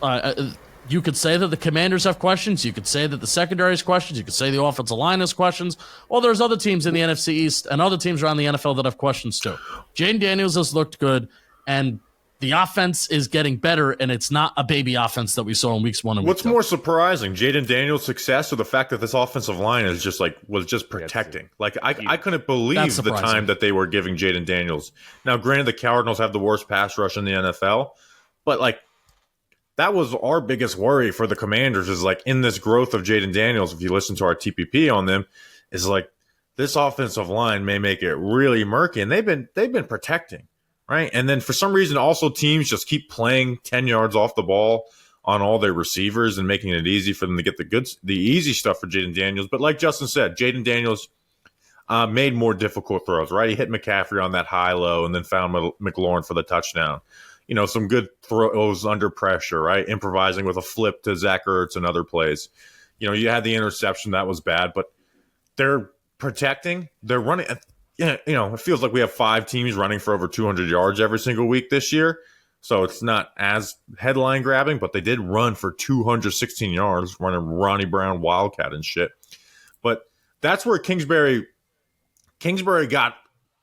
you could say that the Commanders have questions. You could say that the secondary has questions. You could say the offensive line has questions. Well, there's other teams in the NFC East and other teams around the NFL that have questions too. Jaden Daniels has looked good, and the offense is getting better, and it's not a baby offense that we saw in weeks 1 and week 2. What's more surprising, Jaden Daniels' success or the fact that this offensive line is was just protecting? I couldn't believe the time that they were giving Jaden Daniels. Now, granted, the Cardinals have the worst pass rush in the NFL, but that was our biggest worry for the Commanders is in this growth of Jaden Daniels, if you listen to our TPP on them, is this offensive line may make it really murky, and they've been protecting. Right. And then for some reason, also teams just keep playing 10 yards off the ball on all their receivers and making it easy for them to get the easy stuff for Jaden Daniels. But like Justin said, Jaden Daniels made more difficult throws, right? He hit McCaffrey on that high-low and then found McLaurin for the touchdown. Some good throws under pressure, right? Improvising with a flip to Zach Ertz and other plays. You had the interception. That was bad. But they're protecting. They're running. it feels like we have 5 teams running for over 200 yards every single week this year. So it's not as headline grabbing, but they did run for 216 yards, running Ronnie Brown Wildcat and shit. But that's where Kingsbury got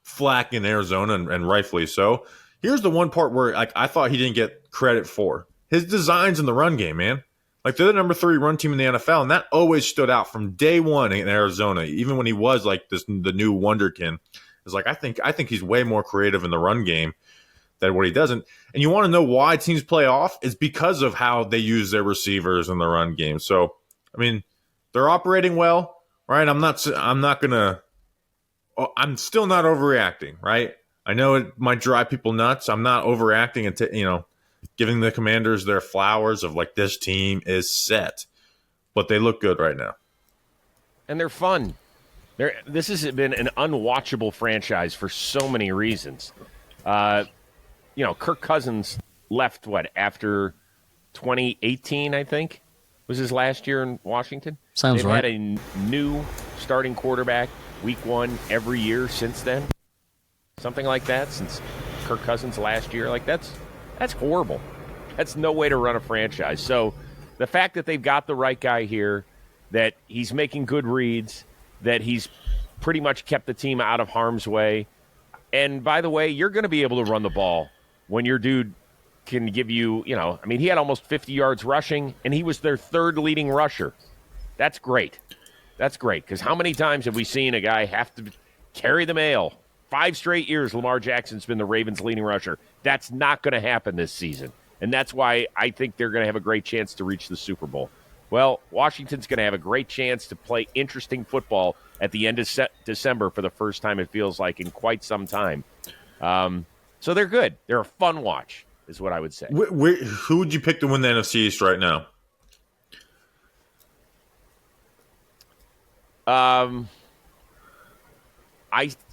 flack in Arizona, and rightfully so. Here's the one part where I thought he didn't get credit for. His designs in the run game, man. Like, they're the number 3 run team in the NFL, and that always stood out from day one in Arizona, even when he was like the new wonderkin. It's like, I think he's way more creative in the run game than what he doesn't. And you want to know why teams play off? It's because of how they use their receivers in the run game. So, I mean, they're operating well, right? I'm still not overreacting, right? I know it might drive people nuts. I'm not overreacting and giving the Commanders their flowers of like, this team is set, but they look good right now. And they're fun. This has been an unwatchable franchise for so many reasons. Kirk Cousins left, after 2018, I think, was his last year in Washington? Sounds right. They've had a new starting quarterback week 1 every year since then. Something like that, since Kirk Cousins last year. Like, that's horrible. That's no way to run a franchise. So the fact that they've got the right guy here, that he's making good reads, that he's pretty much kept the team out of harm's way. And by the way, you're going to be able to run the ball when your dude can give you, he had almost 50 yards rushing, and he was their 3rd leading rusher. That's great. That's great, because how many times have we seen a guy have to carry the mail? 5 straight years Lamar Jackson's been the Ravens' leading rusher. That's not going to happen this season, and that's why I think they're going to have a great chance to reach the Super Bowl. Well, Washington's going to have a great chance to play interesting football at the end of December for the first time, it feels like, in quite some time. So they're good. They're a fun watch, is what I would say. Who would you pick to win the NFC East right now? I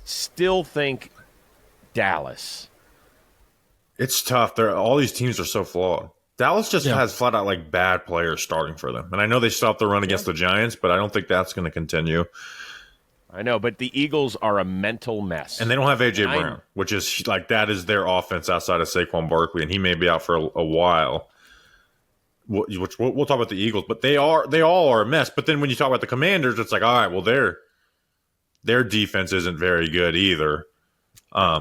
still think Dallas. It's tough. All these teams are so flawed. Dallas just has flat out like bad players starting for them. And I know they stopped the run against the Giants, but I don't think that's going to continue. I know, but the Eagles are a mental mess. And they don't have A.J. Brown, which is like, that is their offense outside of Saquon Barkley, and he may be out for a while. Which we'll talk about the Eagles, but they all are a mess. But then when you talk about the Commanders, it's like, all right, well, their defense isn't very good either.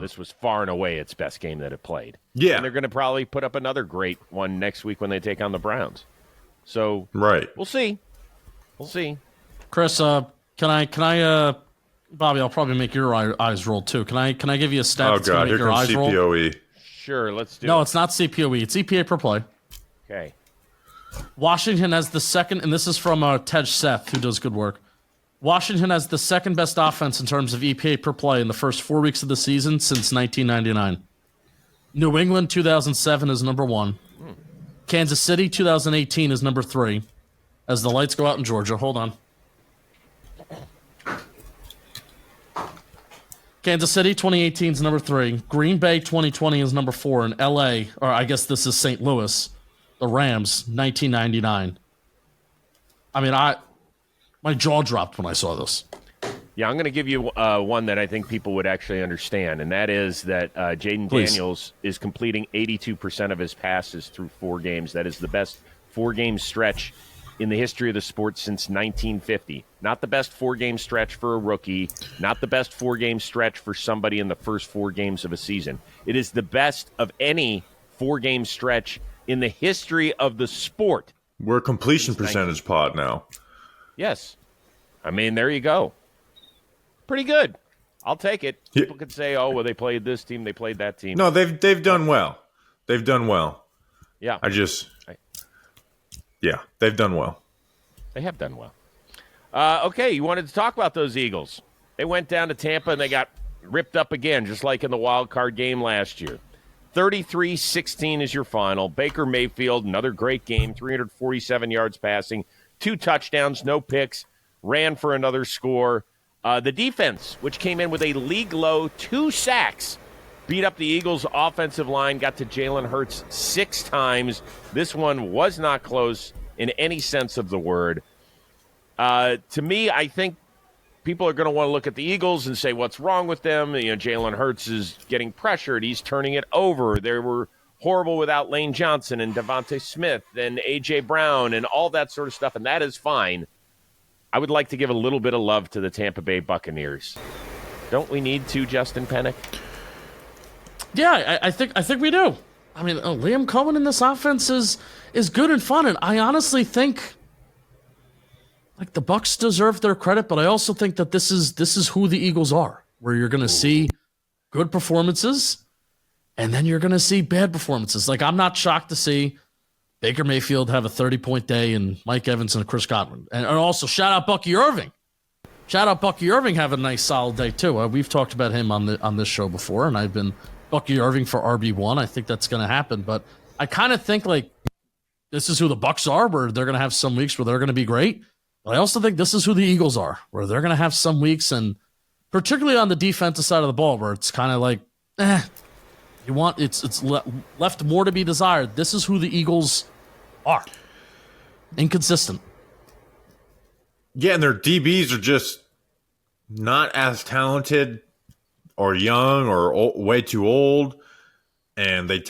This was far and away its best game that it played. Yeah. And they're going to probably put up another great one next week when they take on the Browns. So right. We'll see. Chris, can I Bobby, I'll probably make your eyes roll too. Can I give you a stat that's going to make your eyes roll? CPOE. Sure, let's do it. No, it's not CPOE. It's EPA per play. Okay. Washington has the second, and this is from Tej Seth, who does good work. Washington has the second best offense in terms of EPA per play in the first 4 weeks of the season since 1999. New England 2007 is number 1. Kansas City 2018 is number 3. As the lights go out in Georgia, hold on. Kansas City 2018 is number 3. Green Bay 2020 is number 4. And LA, or I guess this is St. Louis, the Rams 1999. I mean, my jaw dropped when I saw this. Yeah, I'm going to give you one that I think people would actually understand, and that is that Jaden Daniels is completing 82% of his passes through 4 games. That is the best 4-game stretch in the history of the sport since 1950. Not the best 4-game stretch for a rookie, not the best 4-game stretch for somebody in the first 4 games of a season. It is the best of any 4-game stretch in the history of the sport. We're a completion percentage pod now. Yes. I mean, there you go. Pretty good. I'll take it. People could say, oh, well, they played this team, they played that team. No, they've done well. They've done well. Yeah. They've done well. They have done well. Okay, you wanted to talk about those Eagles. They went down to Tampa, and they got ripped up again, just like in the wild card game last year. 33-16 is your final. Baker Mayfield, another great game, 347 yards passing, 2 touchdowns, no picks, ran for another score. The defense, which came in with a league-low 2 sacks, beat up the Eagles' offensive line, got to Jalen Hurts 6 times. This one was not close in any sense of the word. To me, I think people are going to want to look at the Eagles and say, what's wrong with them? Jalen Hurts is getting pressured. He's turning it over. They were horrible without Lane Johnson and Devontae Smith and A.J. Brown and all that sort of stuff, and that is fine. I would like to give a little bit of love to the Tampa Bay Buccaneers. Don't we need to, Justin Penik? Yeah, I think we do. I mean, Liam Cohen in this offense is good and fun, and I honestly think like the Bucs deserve their credit, but I also think that this is who the Eagles are, where you're going to see good performances, and then you're going to see bad performances. Like, I'm not shocked to see Baker Mayfield have a 30-point day and Mike Evans and Chris Godwin. And also, shout out Bucky Irving. Shout out Bucky Irving having a nice, solid day, too. We've talked about him on this show before, and I've been Bucky Irving for RB1. I think that's going to happen. But I kind of think, like, this is who the Bucs are, where they're going to have some weeks where they're going to be great. But I also think this is who the Eagles are, where they're going to have some weeks, and particularly on the defensive side of the ball, where it's kind of like, it's left more to be desired. This is who the Eagles are. Inconsistent. Yeah, and their DBs are just not as talented or young or way too old. And the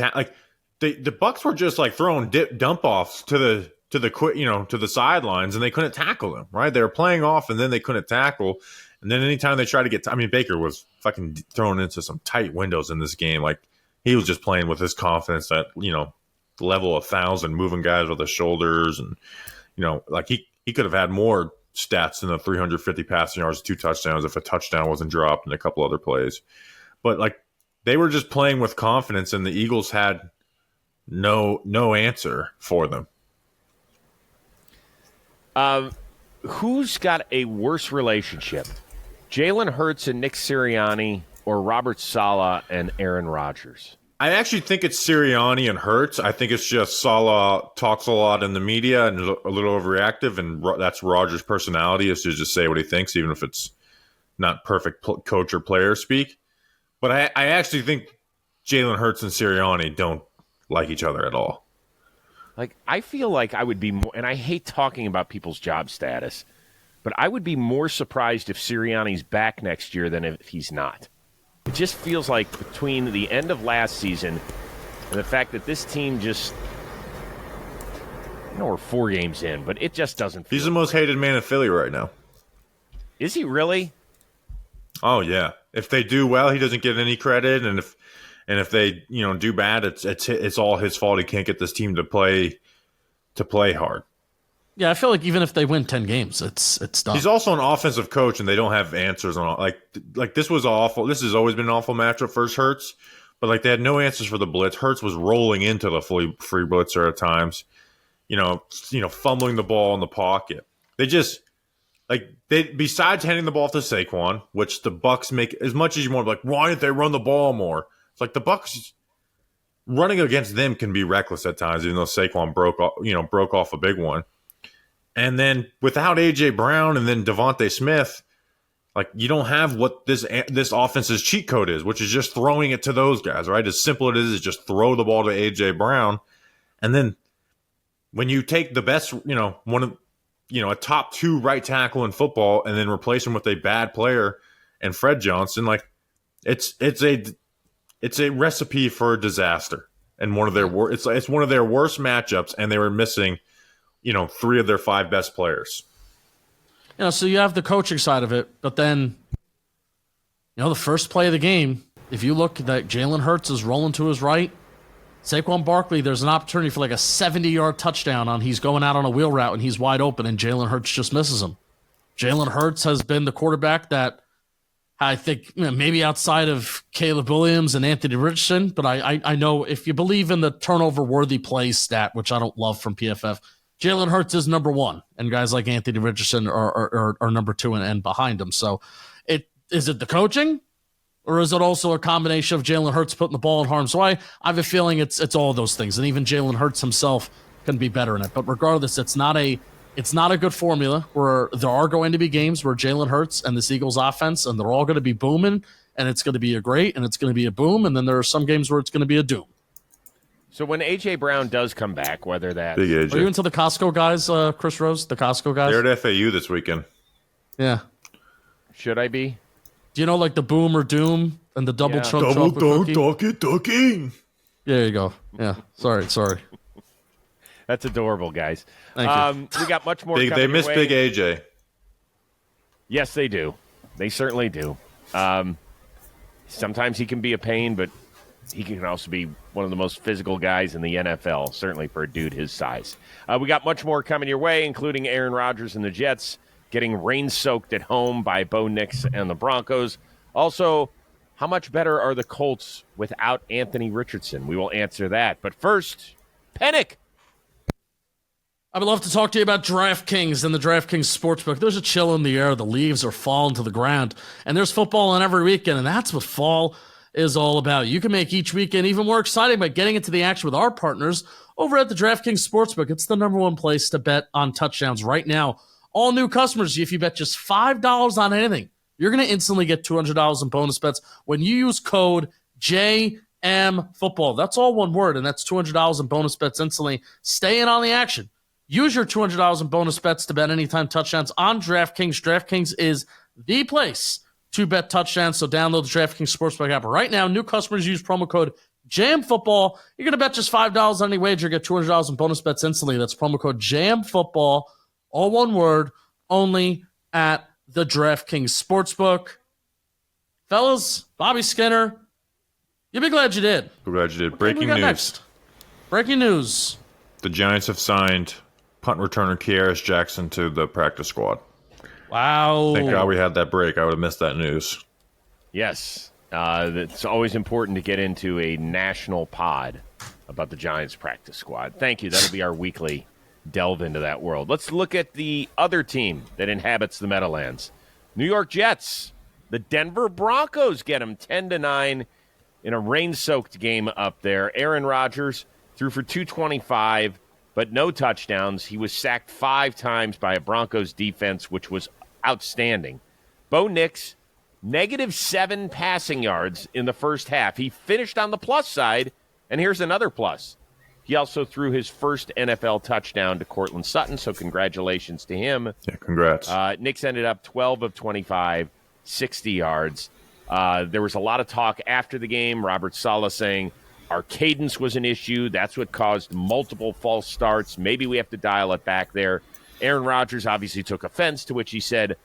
Bucs were just like throwing dump offs to the sidelines, and they couldn't tackle them, right? They were playing off, and then they couldn't tackle. And then anytime they tried to get, Baker was fucking thrown into some tight windows in this game. Like, he was just playing with his confidence at, level 1,000, moving guys with his shoulders. And, like he could have had more stats than the 350 passing yards, 2 touchdowns if a touchdown wasn't dropped and a couple other plays. But, like, they were just playing with confidence, and the Eagles had no answer for them. Who's got a worse relationship? Jalen Hurts and Nick Sirianni, or Robert Saleh and Aaron Rodgers? I actually think it's Sirianni and Hurts. I think it's just Saleh talks a lot in the media and a little overreactive, and that's Rodgers' personality, is to just say what he thinks, even if it's not perfect coach or player speak. But I actually think Jalen Hurts and Sirianni don't like each other at all. Like, I feel like I would be more, and I hate talking about people's job status, but I would be more surprised if Sirianni's back next year than if he's not. It just feels like between the end of last season and the fact that this team just, we're 4 games in, but it just doesn't feel. He's the most hated man in Philly right now. Is he really? Oh, yeah. If they do well, he doesn't get any credit, and if they do bad, it's all his fault. He can't get this team to play hard. Yeah, I feel like even if they win 10 games, it's done. He's also an offensive coach, and they don't have answers on like this was awful. This has always been an awful matchup for Hurts, but like they had no answers for the blitz. Hurts was rolling into the fully free blitzer at times, fumbling the ball in the pocket. They just besides handing the ball to Saquon, which the Bucs make as much as you want. Like, why didn't they run the ball more? It's like the Bucs running against them can be reckless at times, even though Saquon broke off a big one. And then without A.J. Brown and then Devontae Smith, like, you don't have what this offense's cheat code is, which is just throwing it to those guys, right? As simple as it is just throw the ball to A.J. Brown. And then when you take the best, a top 2 right tackle in football and then replace him with a bad player and Fred Johnson, like, it's a recipe for disaster. And it's one of their worst matchups, and they were missing 3 of their 5 best players. So you have the coaching side of it, but then, the first play of the game, if you look that Jalen Hurts is rolling to his right, Saquon Barkley, there's an opportunity for like a 70-yard touchdown he's going out on a wheel route and he's wide open and Jalen Hurts just misses him. Jalen Hurts has been the quarterback that I think maybe outside of Caleb Williams and Anthony Richardson, but I know if you believe in the turnover-worthy play stat, which I don't love from PFF, Jalen Hurts is number 1, and guys like Anthony Richardson are number 2 and behind him. So is it the coaching, or is it also a combination of Jalen Hurts putting the ball in harm's way? I have a feeling it's all those things, and even Jalen Hurts himself can be better in it. But regardless, it's not a good formula where there are going to be games where Jalen Hurts and this Eagles offense, and they're all going to be booming, and it's going to be a great, and it's going to be a boom, and then there are some games where it's going to be a doom. So when A.J. Brown does come back, whether that... Big AJ. Are you into the Costco guys, Chris Rose? The Costco guys? They're at FAU this weekend. Yeah. Should I be? Do you know like the Boom or Doom and the double chunk Double chocolate dunk, cookie? ducky. Yeah, there you go. Yeah, sorry. That's adorable, guys. Thank you. We got much more. They miss coming your way. Big AJ. Yes, they do. They certainly do. Sometimes he can be a pain, but he can also be one of the most physical guys in the NFL, certainly for a dude his size. We got much more coming your way, including Aaron Rodgers and the Jets getting rain-soaked at home by Bo Nix and the Broncos. Also, how much better are the Colts without Anthony Richardson? We will answer that. But first, Penik. I would love to talk to you about DraftKings and the DraftKings Sportsbook. There's a chill in the air. The leaves are falling to the ground. And there's football on every weekend, and that's what fall is all about. You can make each weekend even more exciting by getting into the action with our partners over at the DraftKings Sportsbook. It's the number one place to bet on touchdowns right now. All new customers, if you bet just $5 on anything, you're going to instantly get $200 in bonus bets when you use code JMFootball. That's all one word, and that's $200 in bonus bets instantly. Stay in on the action. Use your $200 in bonus bets to bet anytime touchdowns on DraftKings. DraftKings is the place to bet touchdowns, so download the DraftKings Sportsbook app right now. New customers use promo code JAMFootball. You're going to bet just $5 on any wager, get $200 in bonus bets instantly. That's promo code JAMFootball, all one word, only at the DraftKings Sportsbook. Fellas, Bobby Skinner, you'll be glad you did. We're glad you did. What Breaking we got news. next? Breaking news. The Giants have signed punt returner Kearis Jackson to the practice squad. Wow. Thank God we had that break. I would have missed that news. Yes. It's always important to get into a national pod about the Giants practice squad. Thank you. That'll be our weekly delve into that world. Let's look at the other team that inhabits the Meadowlands. New York Jets. The Denver Broncos get them 10-9 in a rain-soaked game up there. Aaron Rodgers threw for 225, but no touchdowns. He was sacked 5 times by a Broncos defense, which was outstanding. Bo Nix, -7 passing yards in the first half. He finished on the plus side, and here's another plus. He also threw his first NFL touchdown to Cortland Sutton, so congratulations to him. Yeah, congrats. Nix ended up 12 of 25, 60 yards. There was a lot of talk after the game. Robert Saleh saying our cadence was an issue. That's what caused multiple false starts. Maybe we have to dial it back there. Aaron Rodgers obviously took offense, to which he said,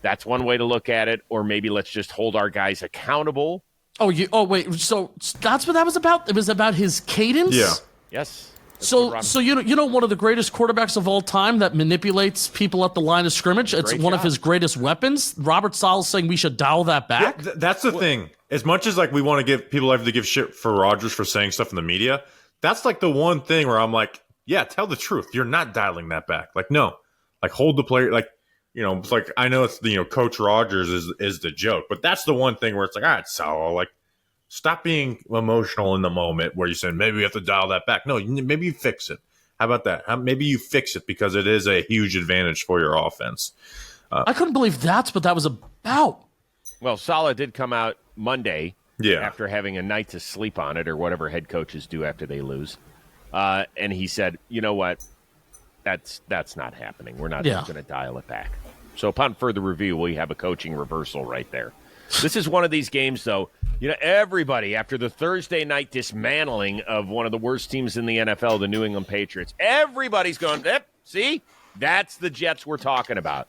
that's one way to look at it, or maybe let's just hold our guys accountable. Wait. So that's what that was about? It was about his cadence? Yeah. Yes. So you know one of the greatest quarterbacks of all time that manipulates people at the line of scrimmage? It's Great one of job. his greatest weapons. Robert Saleh saying we should dial that Yeah, back. that's the thing. As much as like we want to give people have to give shit for Rodgers for saying stuff in the media, that's like the one thing where I'm like, yeah, tell the truth. You're not dialing that back. Like, no, like hold the player. Like, it's like I know it's Coach Rodgers is the joke, but that's the one thing where it's like, all right, Saleh, like stop being emotional in the moment where you say maybe we have to dial that back. No, maybe you fix it. How about that? Maybe you fix it because it is a huge advantage for your offense. I couldn't believe that's what that was about. Well, Saleh did come out Monday after having a night to sleep on it, or whatever head coaches do after they lose. And he said, you know what? That's not happening. We're not just going to dial it back. So upon further review, we have a coaching reversal right there. This is one of these games, though. Everybody, after the Thursday night dismantling of one of the worst teams in the NFL, the New England Patriots, everybody's going, see? That's the Jets we're talking about.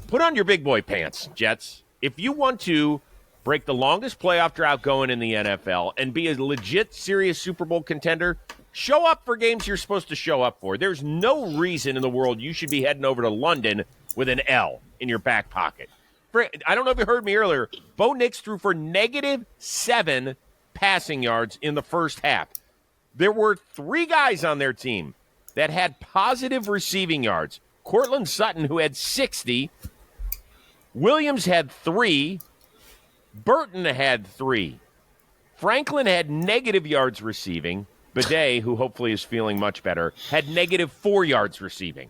Put on your big boy pants, Jets. If you want to break the longest playoff drought going in the NFL and be a legit, serious Super Bowl contender, show up for games you're supposed to show up for. There's no reason in the world you should be heading over to London with an L in your back pocket. I don't know if you heard me earlier. Bo Nix threw for -7 passing yards in the first half. There were 3 guys on their team that had positive receiving yards. Cortland Sutton, who had 60. Williams had 3. Burton had 3. Franklin had negative yards receiving. Bidet, who hopefully is feeling much better, had -4 yards receiving.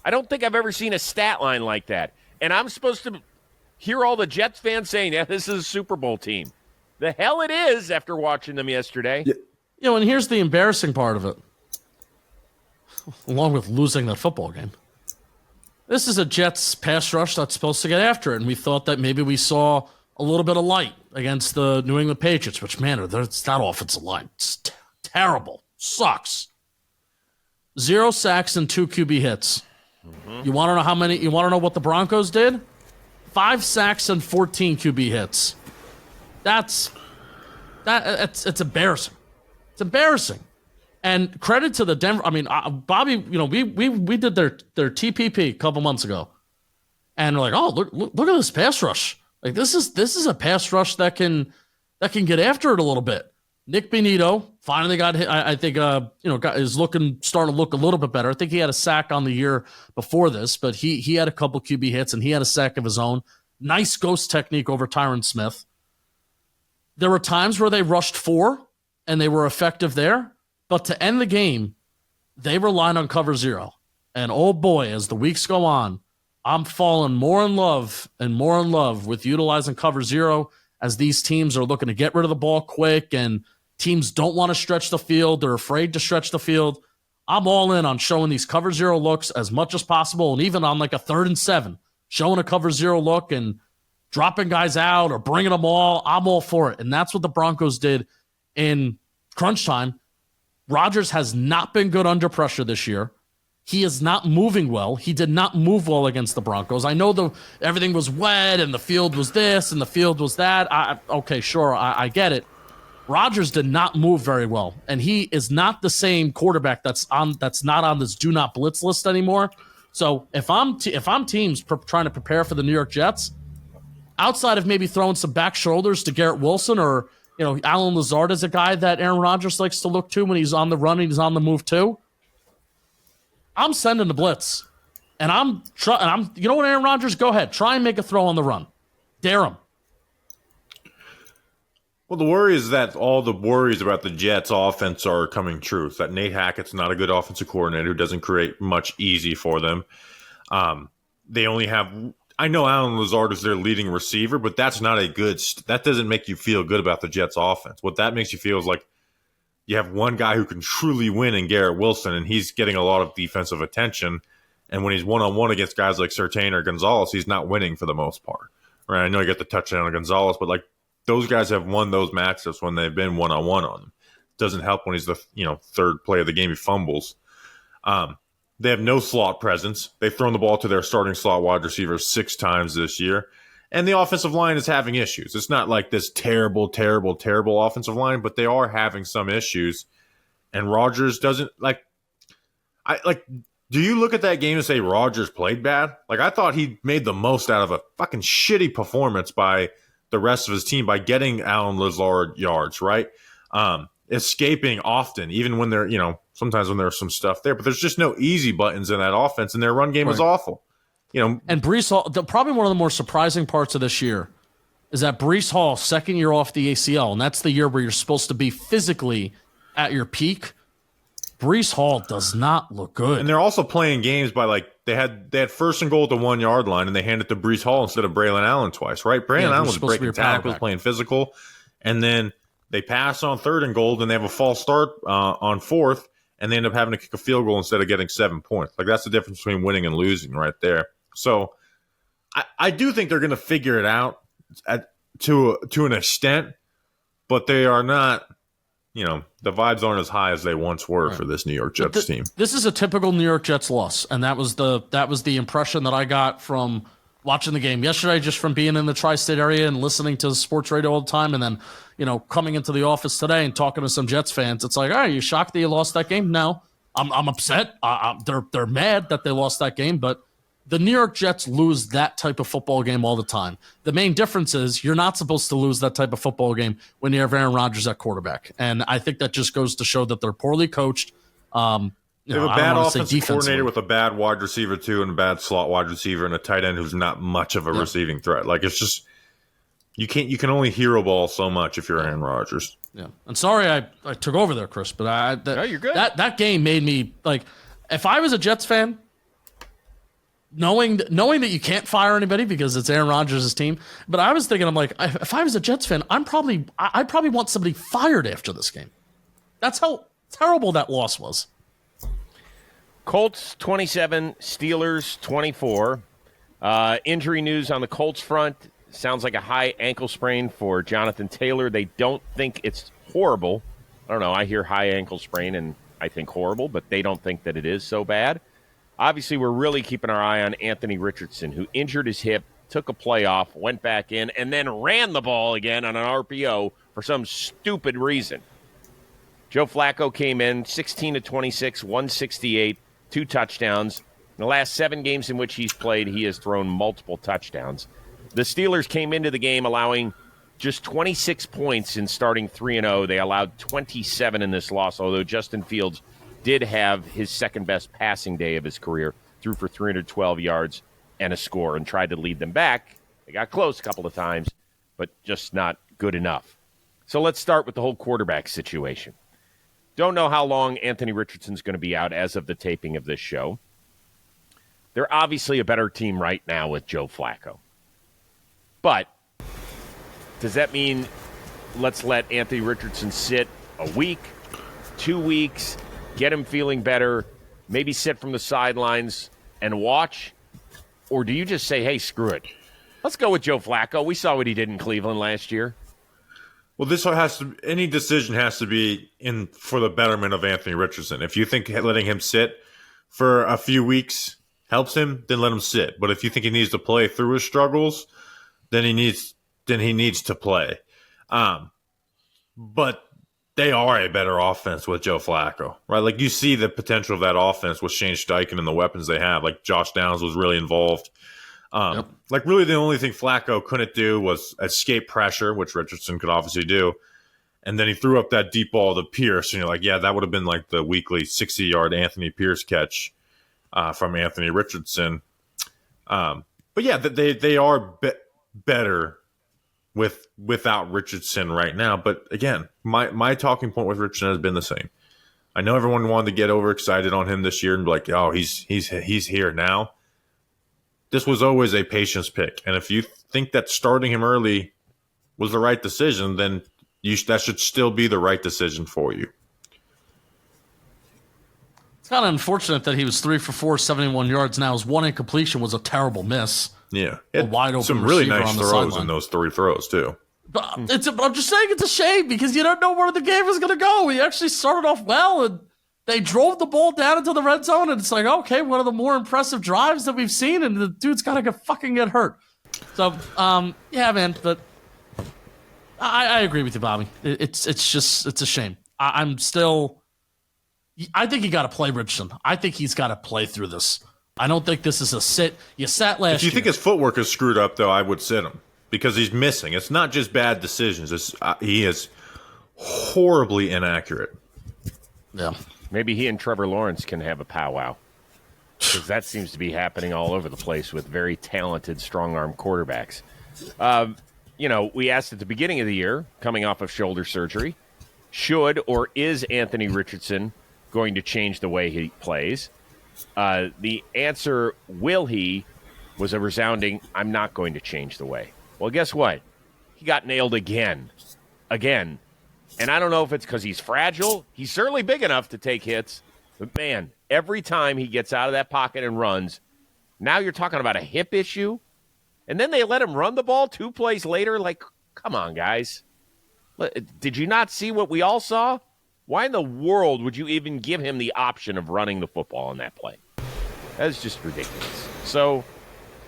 I don't think I've ever seen a stat line like that. And I'm supposed to hear all the Jets fans saying, yeah, this is a Super Bowl team. The hell it is after watching them yesterday. Yeah. And here's the embarrassing part of it. Along with losing that football game. This is a Jets pass rush that's supposed to get after it, and we thought that maybe we saw a little bit of light against the New England Patriots, which, man, it's that offensive line. It's terrible. Sucks. 0 sacks and 2 QB hits. Mm-hmm. You want to know how many? You want to know what the Broncos did? 5 sacks and 14 QB hits. It's embarrassing. It's embarrassing. And credit to the Denver. I mean, Bobby. You know, we did their TPP a couple months ago, and we're like, oh, look at this pass rush. Like this is a pass rush that can get after it a little bit. Nick Benito finally got hit. I think is starting to look a little bit better. I think he had a sack on the year before this, but he had a couple QB hits and he had a sack of his own. Nice ghost technique over Tyron Smith. There were times where they rushed 4 and they were effective there, but to end the game, they relied on cover 0. And oh boy, as the weeks go on, I'm falling more in love with utilizing cover 0 as these teams are looking to get rid of the ball quick and teams don't want to stretch the field. They're afraid to stretch the field. I'm all in on showing these cover 0 looks as much as possible, and even on like a 3rd and 7, showing a cover 0 look and dropping guys out or bringing them all. I'm all for it, and that's what the Broncos did in crunch time. Rodgers has not been good under pressure this year. He is not moving well. He did not move well against the Broncos. I know everything was wet and the field was this and the field was that. Okay, sure, I get it. Rodgers did not move very well, and he is not the same quarterback that's not on this do not blitz list anymore. So if I'm teams trying to prepare for the New York Jets, outside of maybe throwing some back shoulders to Garrett Wilson or Alan Lazard is a guy that Aaron Rodgers likes to look to when he's on the run and he's on the move too. I'm sending the blitz, and you know what, Aaron Rodgers, go ahead, try and make a throw on the run, dare him. Well, the worry is that all the worries about the Jets' offense are coming true. That Nate Hackett's not a good offensive coordinator who doesn't create much easy for them. They only have – I know Alan Lazard is their leading receiver, but that's not a good – that doesn't make you feel good about the Jets' offense. What that makes you feel is like you have one guy who can truly win in Garrett Wilson, and he's getting a lot of defensive attention. And when he's one-on-one against guys like Surtain or Gonzalez, he's not winning for the most part. Right? I know you got the touchdown on Gonzalez, but like – those guys have won those matchups when they've been one-on-one on them. Doesn't help when he's the third play of the game he fumbles. They have no slot presence. They've thrown the ball to their starting slot wide receiver 6 times this year. And the offensive line is having issues. It's not like this terrible, terrible, terrible offensive line, but they are having some issues. And Rodgers doesn't do you look at that game and say Rodgers played bad? Like, I thought he made the most out of a fucking shitty performance by the rest of his team by getting Alan Lazard yards, right? Escaping often, even when they're, sometimes when there's some stuff there, but there's just no easy buttons in that offense, and their run game is awful. And Breece Hall, probably one of the more surprising parts of this year is that Breece Hall, 2nd year off the ACL, and that's the year where you're supposed to be physically at your peak. Breece Hall does not look good. And they're also playing games by they had 1st and goal at the 1 yard line, and they handed it to Breece Hall instead of Braylon Allen twice, right? Braylon Allen was breaking tackles, playing physical, and then they pass on 3rd and goal, and they have a false start on 4th, and they end up having to kick a field goal instead of getting 7 points. Like, that's the difference between winning and losing right there. So I do think they're going to figure it out to an extent, but they are not. The vibes aren't as high as they once were for this New York Jets team. This is a typical New York Jets loss, and that was the impression that I got from watching the game yesterday, just from being in the tri-state area and listening to sports radio all the time, and then coming into the office today and talking to some Jets fans. It's like, all right, you shocked that you lost that game? No, I'm upset. They're mad that they lost that game, but the New York Jets lose that type of football game all the time. The main difference is you're not supposed to lose that type of football game when you have Aaron Rodgers at quarterback. And I think that just goes to show that they're poorly coached. They have a bad offensive coordinator with a bad wide receiver, too, and a bad slot wide receiver and a tight end who's not much of a receiving threat. Like, it's just you can only hero ball so much if you're Aaron Rodgers. Yeah. And sorry I took over there, Chris, but no, you're good. That game made me, like, if I was a Jets fan, knowing that you can't fire anybody because it's Aaron Rodgers' team, but I was thinking, I'm like, if I was a Jets fan, I'd probably want somebody fired after this game. That's how terrible that loss was. Colts 27, Steelers 24. Injury news on the Colts front. Sounds like a high ankle sprain for Jonathan Taylor. They don't think it's horrible. I don't know. I hear high ankle sprain and I think horrible, but they don't think that it is so bad. Obviously, we're really keeping our eye on Anthony Richardson, who injured his hip, took a playoff, went back in, and then ran the ball again on an RPO for some stupid reason. Joe Flacco came in 16 to 26, 168, 2 touchdowns. In the last 7 games in which he's played, he has thrown multiple touchdowns. The Steelers came into the game allowing just 26 points in starting 3-0. They allowed 27 in this loss, although Justin Fields did have his second-best passing day of his career, threw for 312 yards and a score, and tried to lead them back. They got close a couple of times, but just not good enough. So let's start with the whole quarterback situation. Don't know how long Anthony Richardson's going to be out as of the taping of this show. They're obviously a better team right now with Joe Flacco. But does that mean let's let Anthony Richardson sit a week, 2 weeks, get him feeling better, maybe sit from the sidelines and watch? Or do you just say, hey, screw it. Let's go with Joe Flacco. We saw what he did in Cleveland last year. Well, any decision has to be in for the betterment of Anthony Richardson. If you think letting him sit for a few weeks helps him, then let him sit. But if you think he needs to play through his struggles, then he needs to play. But they are a better offense with Joe Flacco, right? Like, you see the potential of that offense with Shane Steichen and the weapons they have. Like, Josh Downs was really involved. Like, really the only thing Flacco couldn't do was escape pressure, which Richardson could obviously do. And then he threw up that deep ball to Pierce, and you're like, yeah, that would have been like the weekly 60-yard Anthony Pierce catch from Anthony Richardson. But yeah, they are better without Richardson right now. But again, my talking point with Richardson has been the same. I know everyone wanted to get overexcited on him this year and be like, oh, he's here now. This was always a patience pick. And if you think that starting him early was the right decision, then that should still be the right decision for you. It's kind of unfortunate that he was 3 for 4, 71 yards. Now his one incompletion was a terrible miss. Yeah. A wide open some really receiver nice on the throws sideline. in those 3 throws, too. But I'm just saying it's a shame because you don't know where the game is going to go. He actually started off well, and they drove the ball down into the red zone, and it's like, okay, one of the more impressive drives that we've seen, and the dude's got to fucking get hurt. So, yeah, man, but I agree with you, Bobby. It's a shame. I think you got to play Richardson. I think he's got to play through this. I don't think this is a sit. You sat last year. If you think his footwork is screwed up, though, I would sit him because he's missing. It's not just bad decisions. He is horribly inaccurate. Yeah. Maybe he and Trevor Lawrence can have a powwow, because that seems to be happening all over the place with very talented, strong-arm quarterbacks. We asked at the beginning of the year, coming off of shoulder surgery, should or is Anthony Richardson going to change the way he plays? The answer, will he, was a resounding, I'm not going to change the way. Well, guess what? He got nailed again. Again. And I don't know if it's because he's fragile. He's certainly big enough to take hits. But, man, every time he gets out of that pocket and runs, now you're talking about a hip issue. And then they let him run the ball 2 plays later. Like, come on, guys. Did you not see what we all saw? Why in the world would you even give him the option of running the football on that play? That's just ridiculous. So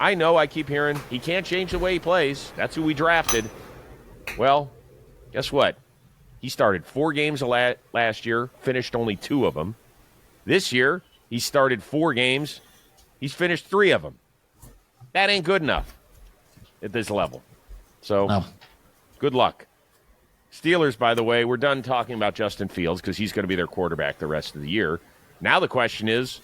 I know I keep hearing he can't change the way he plays. That's who we drafted. Well, guess what? He started 4 games last year, finished only 2 of them. This year, he started 4 games. He's finished 3 of them. That ain't good enough at this level. So, No. Good luck. Steelers, by the way, we're done talking about Justin Fields because he's going to be their quarterback the rest of the year. Now the question is,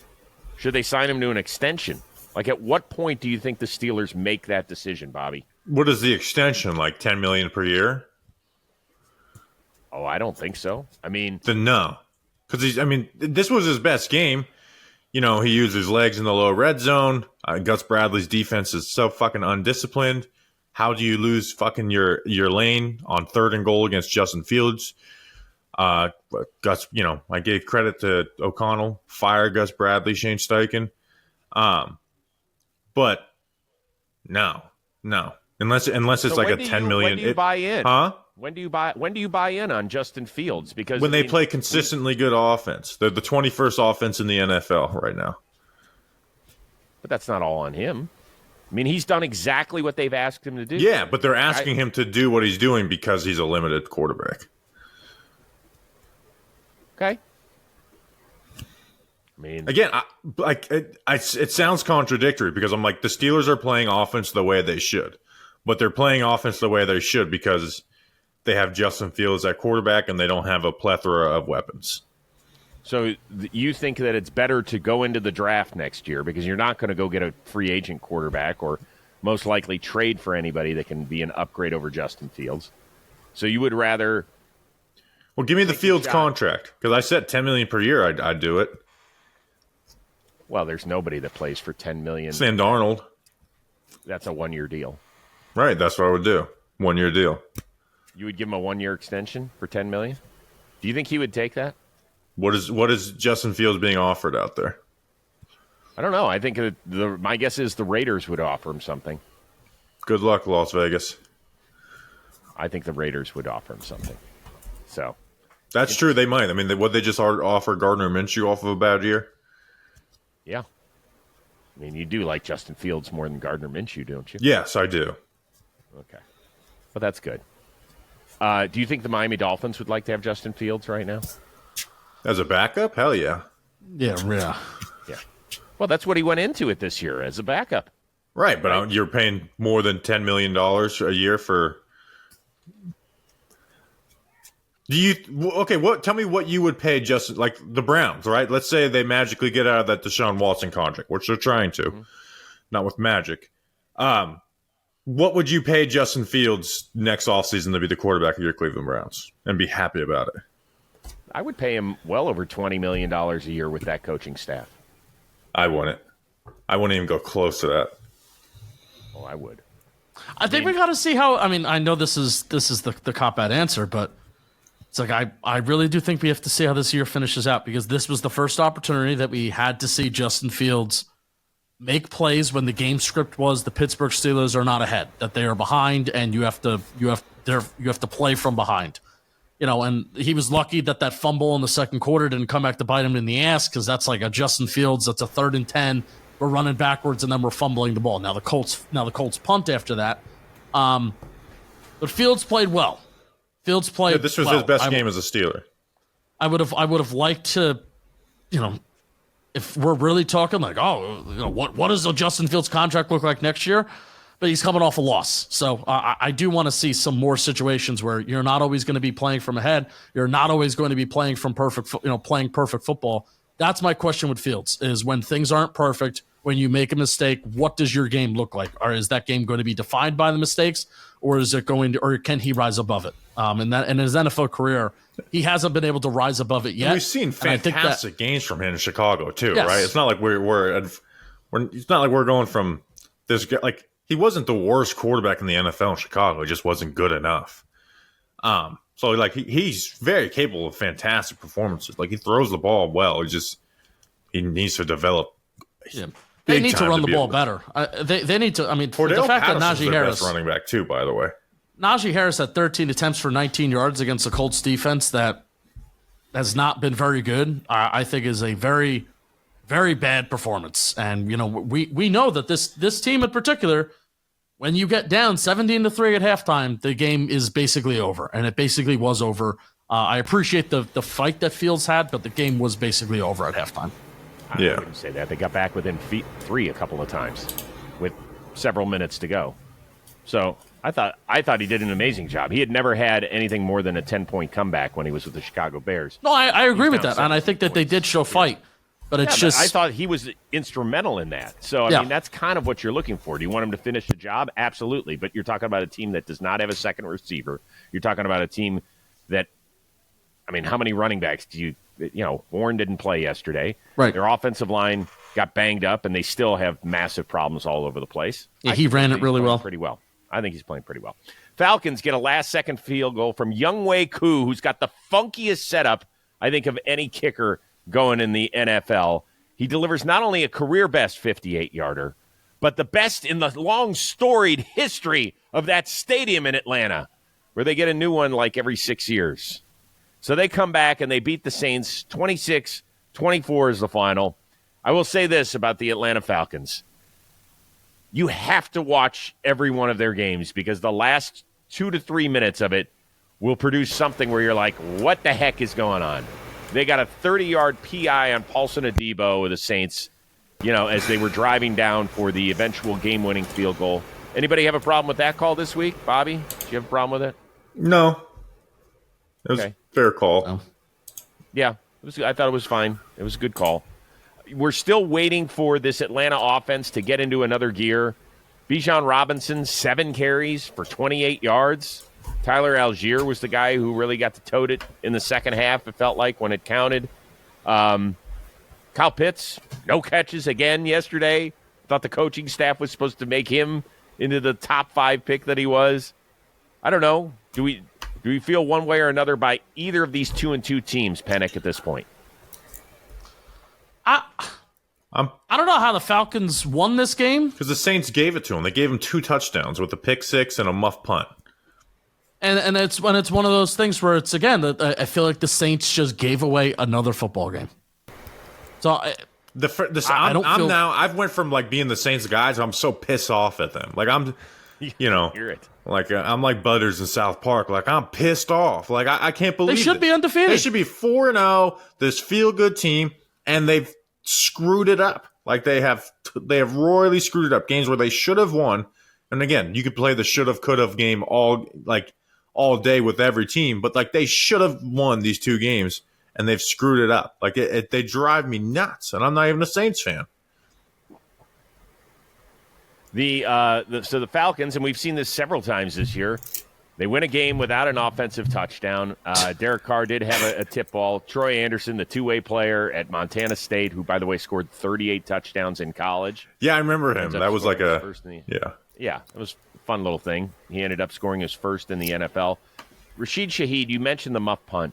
should they sign him to an extension? Like, at what point do you think the Steelers make that decision, Bobby? What is the extension, like $10 million per year? Oh, I don't think so. I mean, Then no. Because this was his best game. He used his legs in the low red zone. Gus Bradley's defense is so fucking undisciplined. How do you lose fucking your lane on 3rd and goal against Justin Fields? Gus, I gave credit to O'Connell, fire Gus Bradley, Shane Steichen. But no, unless it's So like when a do 10 you- million. When do you buy in? Huh? When do you buy in on Justin Fields? Because When they play consistently good offense. They're the 21st offense in the NFL right now. But that's not all on him. I mean, he's done exactly what they've asked him to do. Yeah, but they're asking him to do what he's doing because he's a limited quarterback. Okay. I mean, Again, it sounds contradictory because I'm like, the Steelers are playing offense the way they should, but they're playing offense the way they should because they have Justin Fields at quarterback and they don't have a plethora of weapons. so you think that it's better to go into the draft next year because you're not going to go get a free agent quarterback or most likely trade for anybody that can be an upgrade over Justin Fields. So you would rather... Well, give me the Fields contract because I said $10 million per year. I'd do it. Well, there's nobody that plays for $10 million. Sam Darnold. That's a one-year deal. Right, that's what I would do. 1 year deal. You would give him a one-year extension for $10 million? Do you think he would take that? What is Justin Fields being offered out there? I don't know. I think my guess is the Raiders would offer him something. Good luck, Las Vegas. I think the Raiders would offer him something. So that's true. They might. I mean, they just offer Gardner Minshew off of a bad year? yeah. I mean, you do like Justin Fields more than Gardner Minshew, don't you? Yes, I do. Okay. Well, that's good. Do you think the Miami Dolphins would like to have Justin Fields right now? As a backup? Hell yeah. Yeah. Yeah. Well, that's what he went into it this year, as a backup. Right, but you're paying more than $10 million a year for... Tell me what you would pay Justin, like the Browns, right? Let's say they magically get out of that Deshaun Watson contract, which they're trying to, not with magic. What would you pay Justin Fields next offseason to be the quarterback of your Cleveland Browns and be happy about it? I would pay him well over $20 million a year with that coaching staff. I wouldn't. I wouldn't even go close to that. Oh, I would. I think we got to see how. I mean, I know this is the cop-out answer, but it's like I really do think we have to see how this year finishes out because this was the first opportunity that we had to see Justin Fields make plays when the game script was the Pittsburgh Steelers are not ahead, that they are behind, and you have to play from behind. And he was lucky that fumble in the second quarter didn't come back to bite him in the ass because that's like a Justin Fields. That's a 3rd and 10. We're running backwards and then we're fumbling the ball. Now the Colts punt after that. But Fields played well. This was his best game as a Steeler. I would have liked to, if we're really talking like, what does the Justin Fields contract look like next year? But he's coming off a loss. So I do want to see some more situations where you're not always going to be playing from ahead. You're not always going to be playing from playing perfect football. That's my question with Fields is when things aren't perfect, when you make a mistake, what does your game look like? Or is that game going to be defined by the mistakes or can he rise above it? In his NFL career, he hasn't been able to rise above it yet. And we've seen fantastic games from him in Chicago too, yes. Right? It's not like it's not like we're going from this guy. Like he wasn't the worst quarterback in the NFL in Chicago; he just wasn't good enough. So like he's very capable of fantastic performances. Like he throws the ball well. He needs to develop. Yeah. They need to run the ball better. They need to. I mean, the fact that Najee Harris, best running back too, by the way. Najee Harris had 13 attempts for 19 yards against the Colts defense that has not been very good. I think is a very, very bad performance. And we know that this team in particular, when you get down 17-3 at halftime, the game is basically over, and it basically was over. I appreciate the fight that Fields had, but the game was basically over at halftime. I wouldn't say that. They got back within 3 a couple of times with several minutes to go. So I thought he did an amazing job. He had never had anything more than a 10-point comeback when he was with the Chicago Bears. No, I agree with that, and I think that they did show fight. But it's just... I thought he was instrumental in that. So, I mean, that's kind of what you're looking for. Do you want him to finish the job? Absolutely. But you're talking about a team that does not have a second receiver. You're talking about a team that, I mean, how many running backs do Warren didn't play yesterday. Right. Their offensive line got banged up, and they still have massive problems all over the place. Yeah, he ran it really well. Pretty well. I think he's playing pretty well. Falcons get a last-second field goal from Younghoe Koo, who's got the funkiest setup, I think, of any kicker going in the NFL. He delivers not only a career-best 58-yarder, but the best in the long storied history of that stadium in Atlanta, where they get a new one like every 6 years. So they come back and they beat the Saints 26-24 is the final. I will say this about the Atlanta Falcons. You have to watch every one of their games because the last 2 to 3 minutes of it will produce something where you're like, what the heck is going on? They got a 30-yard PI on Paulson Adebo with the Saints, as they were driving down for the eventual game-winning field goal. Anybody have a problem with that call this week? Bobby, do you have a problem with it? No. It was a fair call. No. Yeah, I thought it was fine. It was a good call. We're still waiting for this Atlanta offense to get into another gear. Bijan Robinson, 7 carries for 28 yards. Tyler Algier was the guy who really got to tote it in the second half, it felt like, when it counted. Kyle Pitts, no catches again yesterday. Thought the coaching staff was supposed to make him into the top 5 pick that he was. I don't know. Do we feel one way or another by either of these 2-2 teams, Penik, at this point? I don't know how the Falcons won this game. Because the Saints gave it to him. They gave him 2 touchdowns with a pick 6 and a muff punt. And it's one of those things where it's, again, I feel like the Saints just gave away another football game. So I've went from like being the Saints guy to I'm so pissed off at them. Like I'm, hear it. Like I'm like Butters in South Park. Like I'm pissed off. Like I can't believe they should be undefeated. They should be 4-0. This feel good team, and they've screwed it up. Like they have royally screwed it up. Games where they should have won. And again, you could play the should have, could have game all day with every team, but like they should have won these 2 games, and they've screwed it up. Like they drive me nuts, and I'm not even a Saints fan. So the Falcons, and we've seen this several times this year, they win a game without an offensive touchdown. Derek Carr did have a tip ball. Troy Anderson, the two-way player at Montana State, who, by the way, scored 38 touchdowns in college. Yeah, I remember him. That was like Yeah, it was a fun little thing. He ended up scoring his first in the NFL. Rashid Shaheed, you mentioned the muff punt.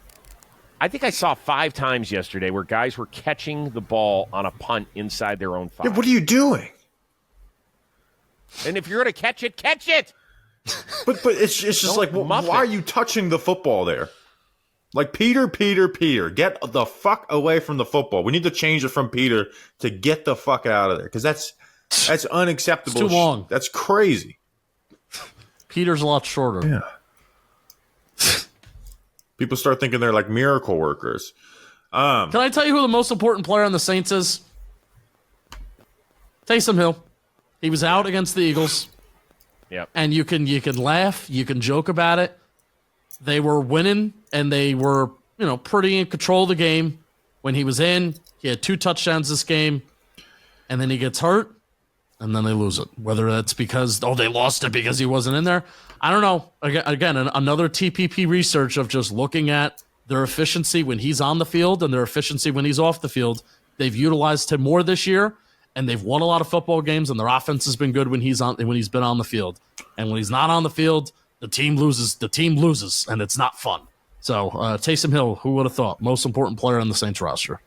I think I saw 5 times yesterday where guys were catching the ball on a punt inside their own 5. Yeah, what are you doing? And if you're going to catch it, catch it! But it's just like, why are you touching the football there? Like, Peter, get the fuck away from the football. We need to change it from Peter to get the fuck out of there, because that's unacceptable. It's too long. That's crazy. Peter's a lot shorter. Yeah. People start thinking they're like miracle workers. Can I tell you who the most important player on the Saints is? Taysom Hill. He was out against the Eagles. Yep. And you can laugh, you can joke about it. They were winning, and they were, pretty in control of the game. When he was in, he had 2 touchdowns this game, and then he gets hurt, and then they lose it. Whether that's because, they lost it because he wasn't in there, I don't know. Again, another TPP research of just looking at their efficiency when he's on the field and their efficiency when he's off the field. They've utilized him more this year, and they've won a lot of football games, and their offense has been good when he's been on the field. And when he's not on the field, the team loses. The team loses, and it's not fun. So, Taysom Hill, who would have thought? Most important player on the Saints roster.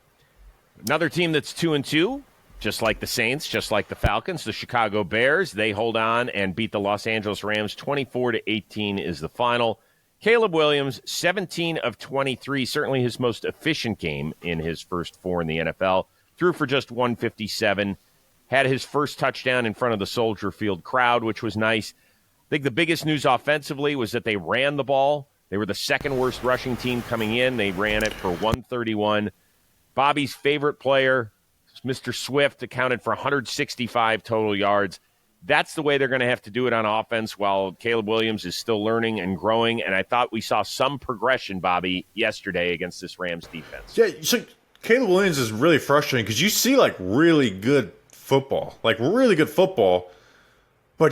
Another team that's 2-2, just like the Saints, just like the Falcons, the Chicago Bears. They hold on and beat the Los Angeles Rams 24-18 is the final. Caleb Williams, 17 of 23, certainly his most efficient game in his first 4 in the NFL. Threw for just 157, had his first touchdown in front of the Soldier Field crowd, which was nice. I think the biggest news offensively was that they ran the ball. They were the second worst rushing team coming in. They ran it for 131. Bobby's favorite player, Mr. Swift, accounted for 165 total yards. That's the way they're going to have to do it on offense while Caleb Williams is still learning and growing. And I thought we saw some progression, Bobby, yesterday against this Rams defense. Yeah, so Caleb Williams is really frustrating because you see really good football, but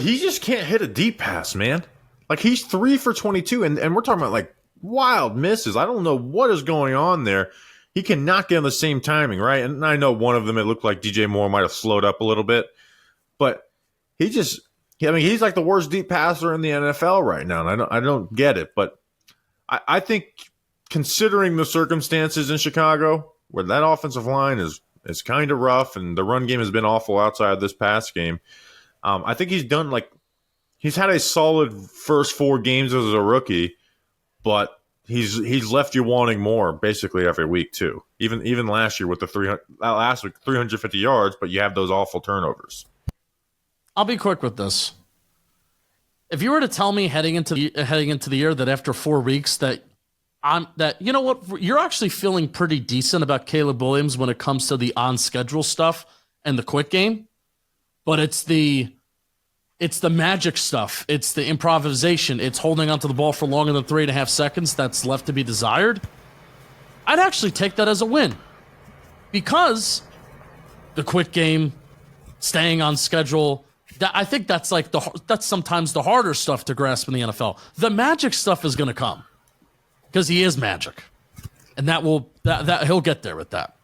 he just can't hit a deep pass, man. Like, he's 3 for 22, and we're talking about wild misses. I don't know what is going on there. He cannot get on the same timing, right? And I know one of them, it looked like DJ Moore might have slowed up a little bit, but he he's like the worst deep passer in the NFL right now, and I don't get it. But I think considering the circumstances in Chicago, where that offensive line is kind of rough, and the run game has been awful outside this past game, I think he's had a solid first 4 games as a rookie, but he's left you wanting more basically every week too. Even last year with the last week 350 yards, but you have those awful turnovers. I'll be quick with this. If you were to tell me heading into the year that after 4 weeks that you know what, you're actually feeling pretty decent about Caleb Williams when it comes to the on schedule stuff and the quick game, but it's the magic stuff. It's the improvisation. It's holding onto the ball for longer than 3.5 seconds that's left to be desired. I'd actually take that as a win because the quick game, staying on schedule, I think that's sometimes the harder stuff to grasp in the NFL. The magic stuff is going to come because he is magic, and that he'll get there with that.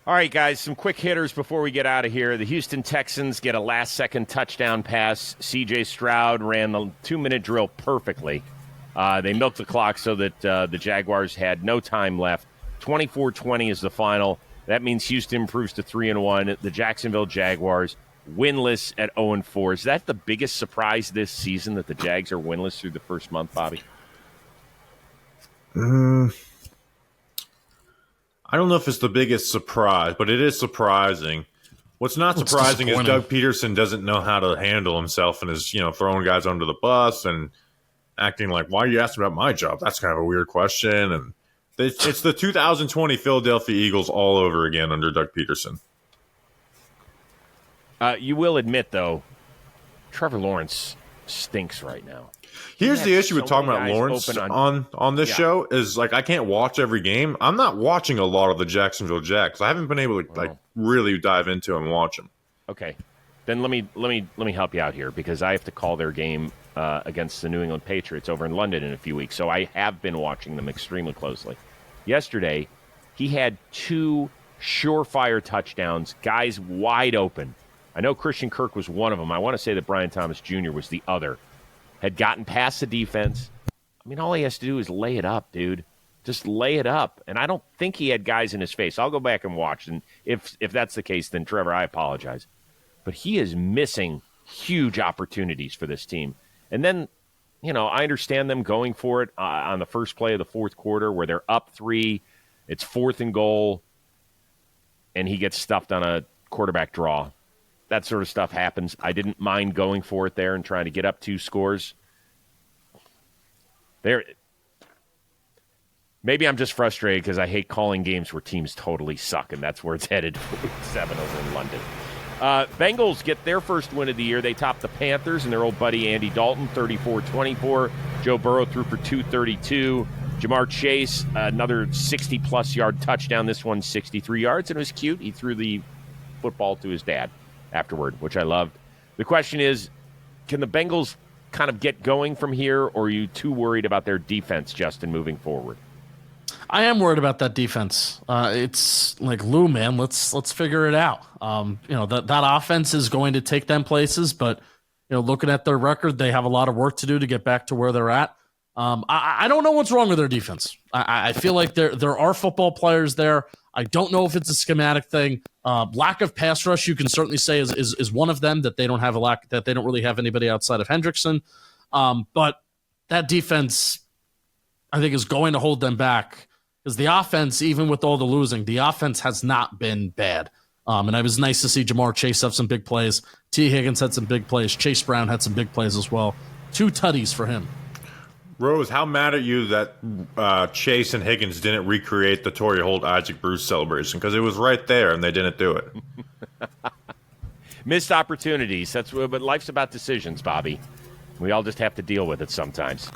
All right, guys, some quick hitters before we get out of here. The Houston Texans get a last-second touchdown pass. C.J. Stroud ran the 2-minute drill perfectly. They milked the clock so that the Jaguars had no time left. 24-20 is the final. That means Houston improves to 3-1. The Jacksonville Jaguars winless at 0-4. Is that the biggest surprise this season, that the Jags are winless through the first month, Bobby? I don't know if it's the biggest surprise, but it is surprising. What's not surprising is Doug Peterson doesn't know how to handle himself and is, throwing guys under the bus and acting like, why are you asking about my job? That's kind of a weird question. And it's the 2020 Philadelphia Eagles all over again under Doug Peterson. You will admit, though, Trevor Lawrence stinks right now. Here's the issue with talking about Lawrence on this show is, like, I can't watch every game. I'm not watching a lot of the Jacksonville Jacks. I haven't been able to really dive into them and watch them. Okay, then let me help you out here because I have to call their game against the New England Patriots over in London in a few weeks. So I have been watching them extremely closely. Yesterday, he had 2 surefire touchdowns, guys wide open. I know Christian Kirk was one of them. I want to say that Brian Thomas Jr. was the other. Had gotten past the defense. I mean, all he has to do is lay it up, dude. Just lay it up. And I don't think he had guys in his face. I'll go back and watch. And if that's the case, then, Trevor, I apologize. But he is missing huge opportunities for this team. And then, I understand them going for it on the first play of the fourth quarter where they're up 3. It's 4th and goal. And he gets stuffed on a quarterback draw. That sort of stuff happens. I didn't mind going for it there and trying to get up 2 scores. Maybe I'm just frustrated because I hate calling games where teams totally suck, and that's where it's headed for Week 7 over in London. Bengals get their first win of the year. They top the Panthers and their old buddy Andy Dalton, 34-24. Joe Burrow threw for 232. Jamar Chase, another 60-plus yard touchdown. This one 63 yards, and it was cute. He threw the football to his dad afterward, which I loved. The question is, can the Bengals kind of get going from here, or are you too worried about their defense, Justin, moving forward? I am worried about that defense. It's like, Lou, man, let's figure it out. That offense is going to take them places, but looking at their record, they have a lot of work to do to get back to where they're at. I don't know what's wrong with their defense. I feel like there are football players there. I don't know if it's a schematic thing. Lack of pass rush, you can certainly say is one of them, that they don't have that they don't really have anybody outside of Hendrickson. But that defense, I think, is going to hold them back because the offense, even with all the losing, the offense has not been bad. And it was nice to see Jamar Chase have some big plays. T. Higgins had some big plays. Chase Brown had some big plays as well. 2 tutties for him. Rose, how mad are you that Chase and Higgins didn't recreate the Torrey Holt Isaac Bruce celebration? Because it was right there, and they didn't do it. Missed opportunities. But life's about decisions, Bobby. We all just have to deal with it sometimes.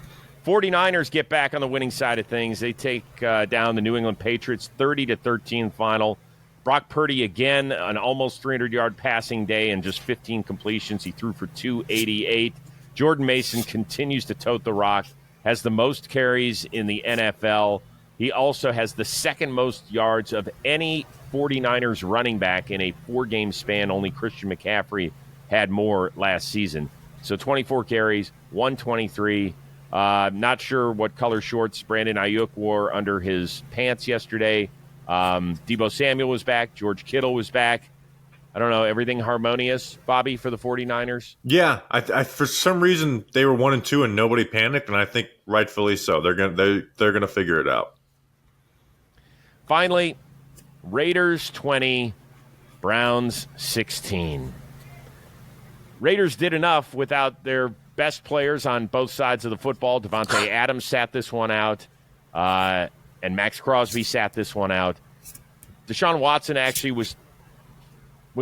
49ers get back on the winning side of things. They take down the New England Patriots 30-13 final. Brock Purdy again, an almost 300-yard passing day and just 15 completions. He threw for 288. Jordan Mason continues to tote the rock, has the most carries in the NFL. He also has the second most yards of any 49ers running back in a 4-game span. Only Christian McCaffrey had more last season. So 24 carries, 123. Not sure what color shorts Brandon Ayuk wore under his pants yesterday. Deebo Samuel was back. George Kittle was back. I don't know, everything harmonious, Bobby, for the 49ers? Yeah, I for some reason they were 1-2 and nobody panicked, and I think rightfully so. They're gonna figure it out. Finally, Raiders 20, Browns 16. Raiders did enough without their best players on both sides of the football. Devontae Adams sat this one out, and Max Crosby sat this one out. Deshaun Watson actually was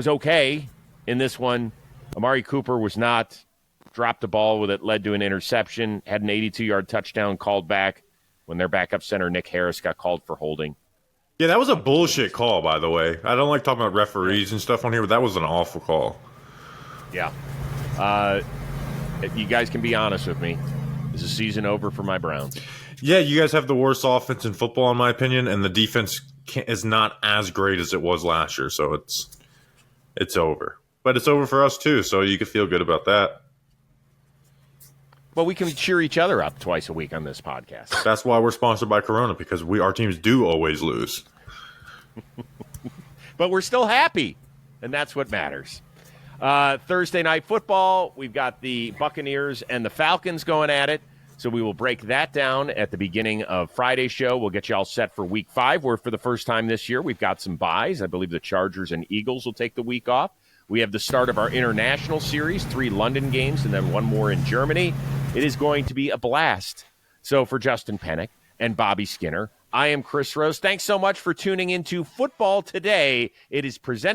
okay in this one. Amari Cooper was not. Dropped the ball that led to an interception. Had an 82-yard touchdown called back when their backup center, Nick Harris, got called for holding. Yeah, that was a bullshit call, by the way. I don't like talking about referees and stuff on here, but that was an awful call. Yeah. You guys can be honest with me. Is the season over for my Browns? Yeah, you guys have the worst offense in football, in my opinion, and the defense is not as great as it was last year, so it's over. But it's over for us, too, so you can feel good about that. Well, we can cheer each other up twice a week on this podcast. That's why we're sponsored by Corona, because our teams do always lose. But we're still happy, and that's what matters. Thursday night football, we've got the Buccaneers and the Falcons going at it. So we will break that down at the beginning of Friday's show. We'll get you all set for Week 5, where for the first time this year, we've got some buys. I believe the Chargers and Eagles will take the week off. We have the start of our international series, 3 London games, and then 1 more in Germany. It is going to be a blast. So for Justin Penik and Bobby Skinner, I am Chris Rose. Thanks so much for tuning into Football Today. It is presented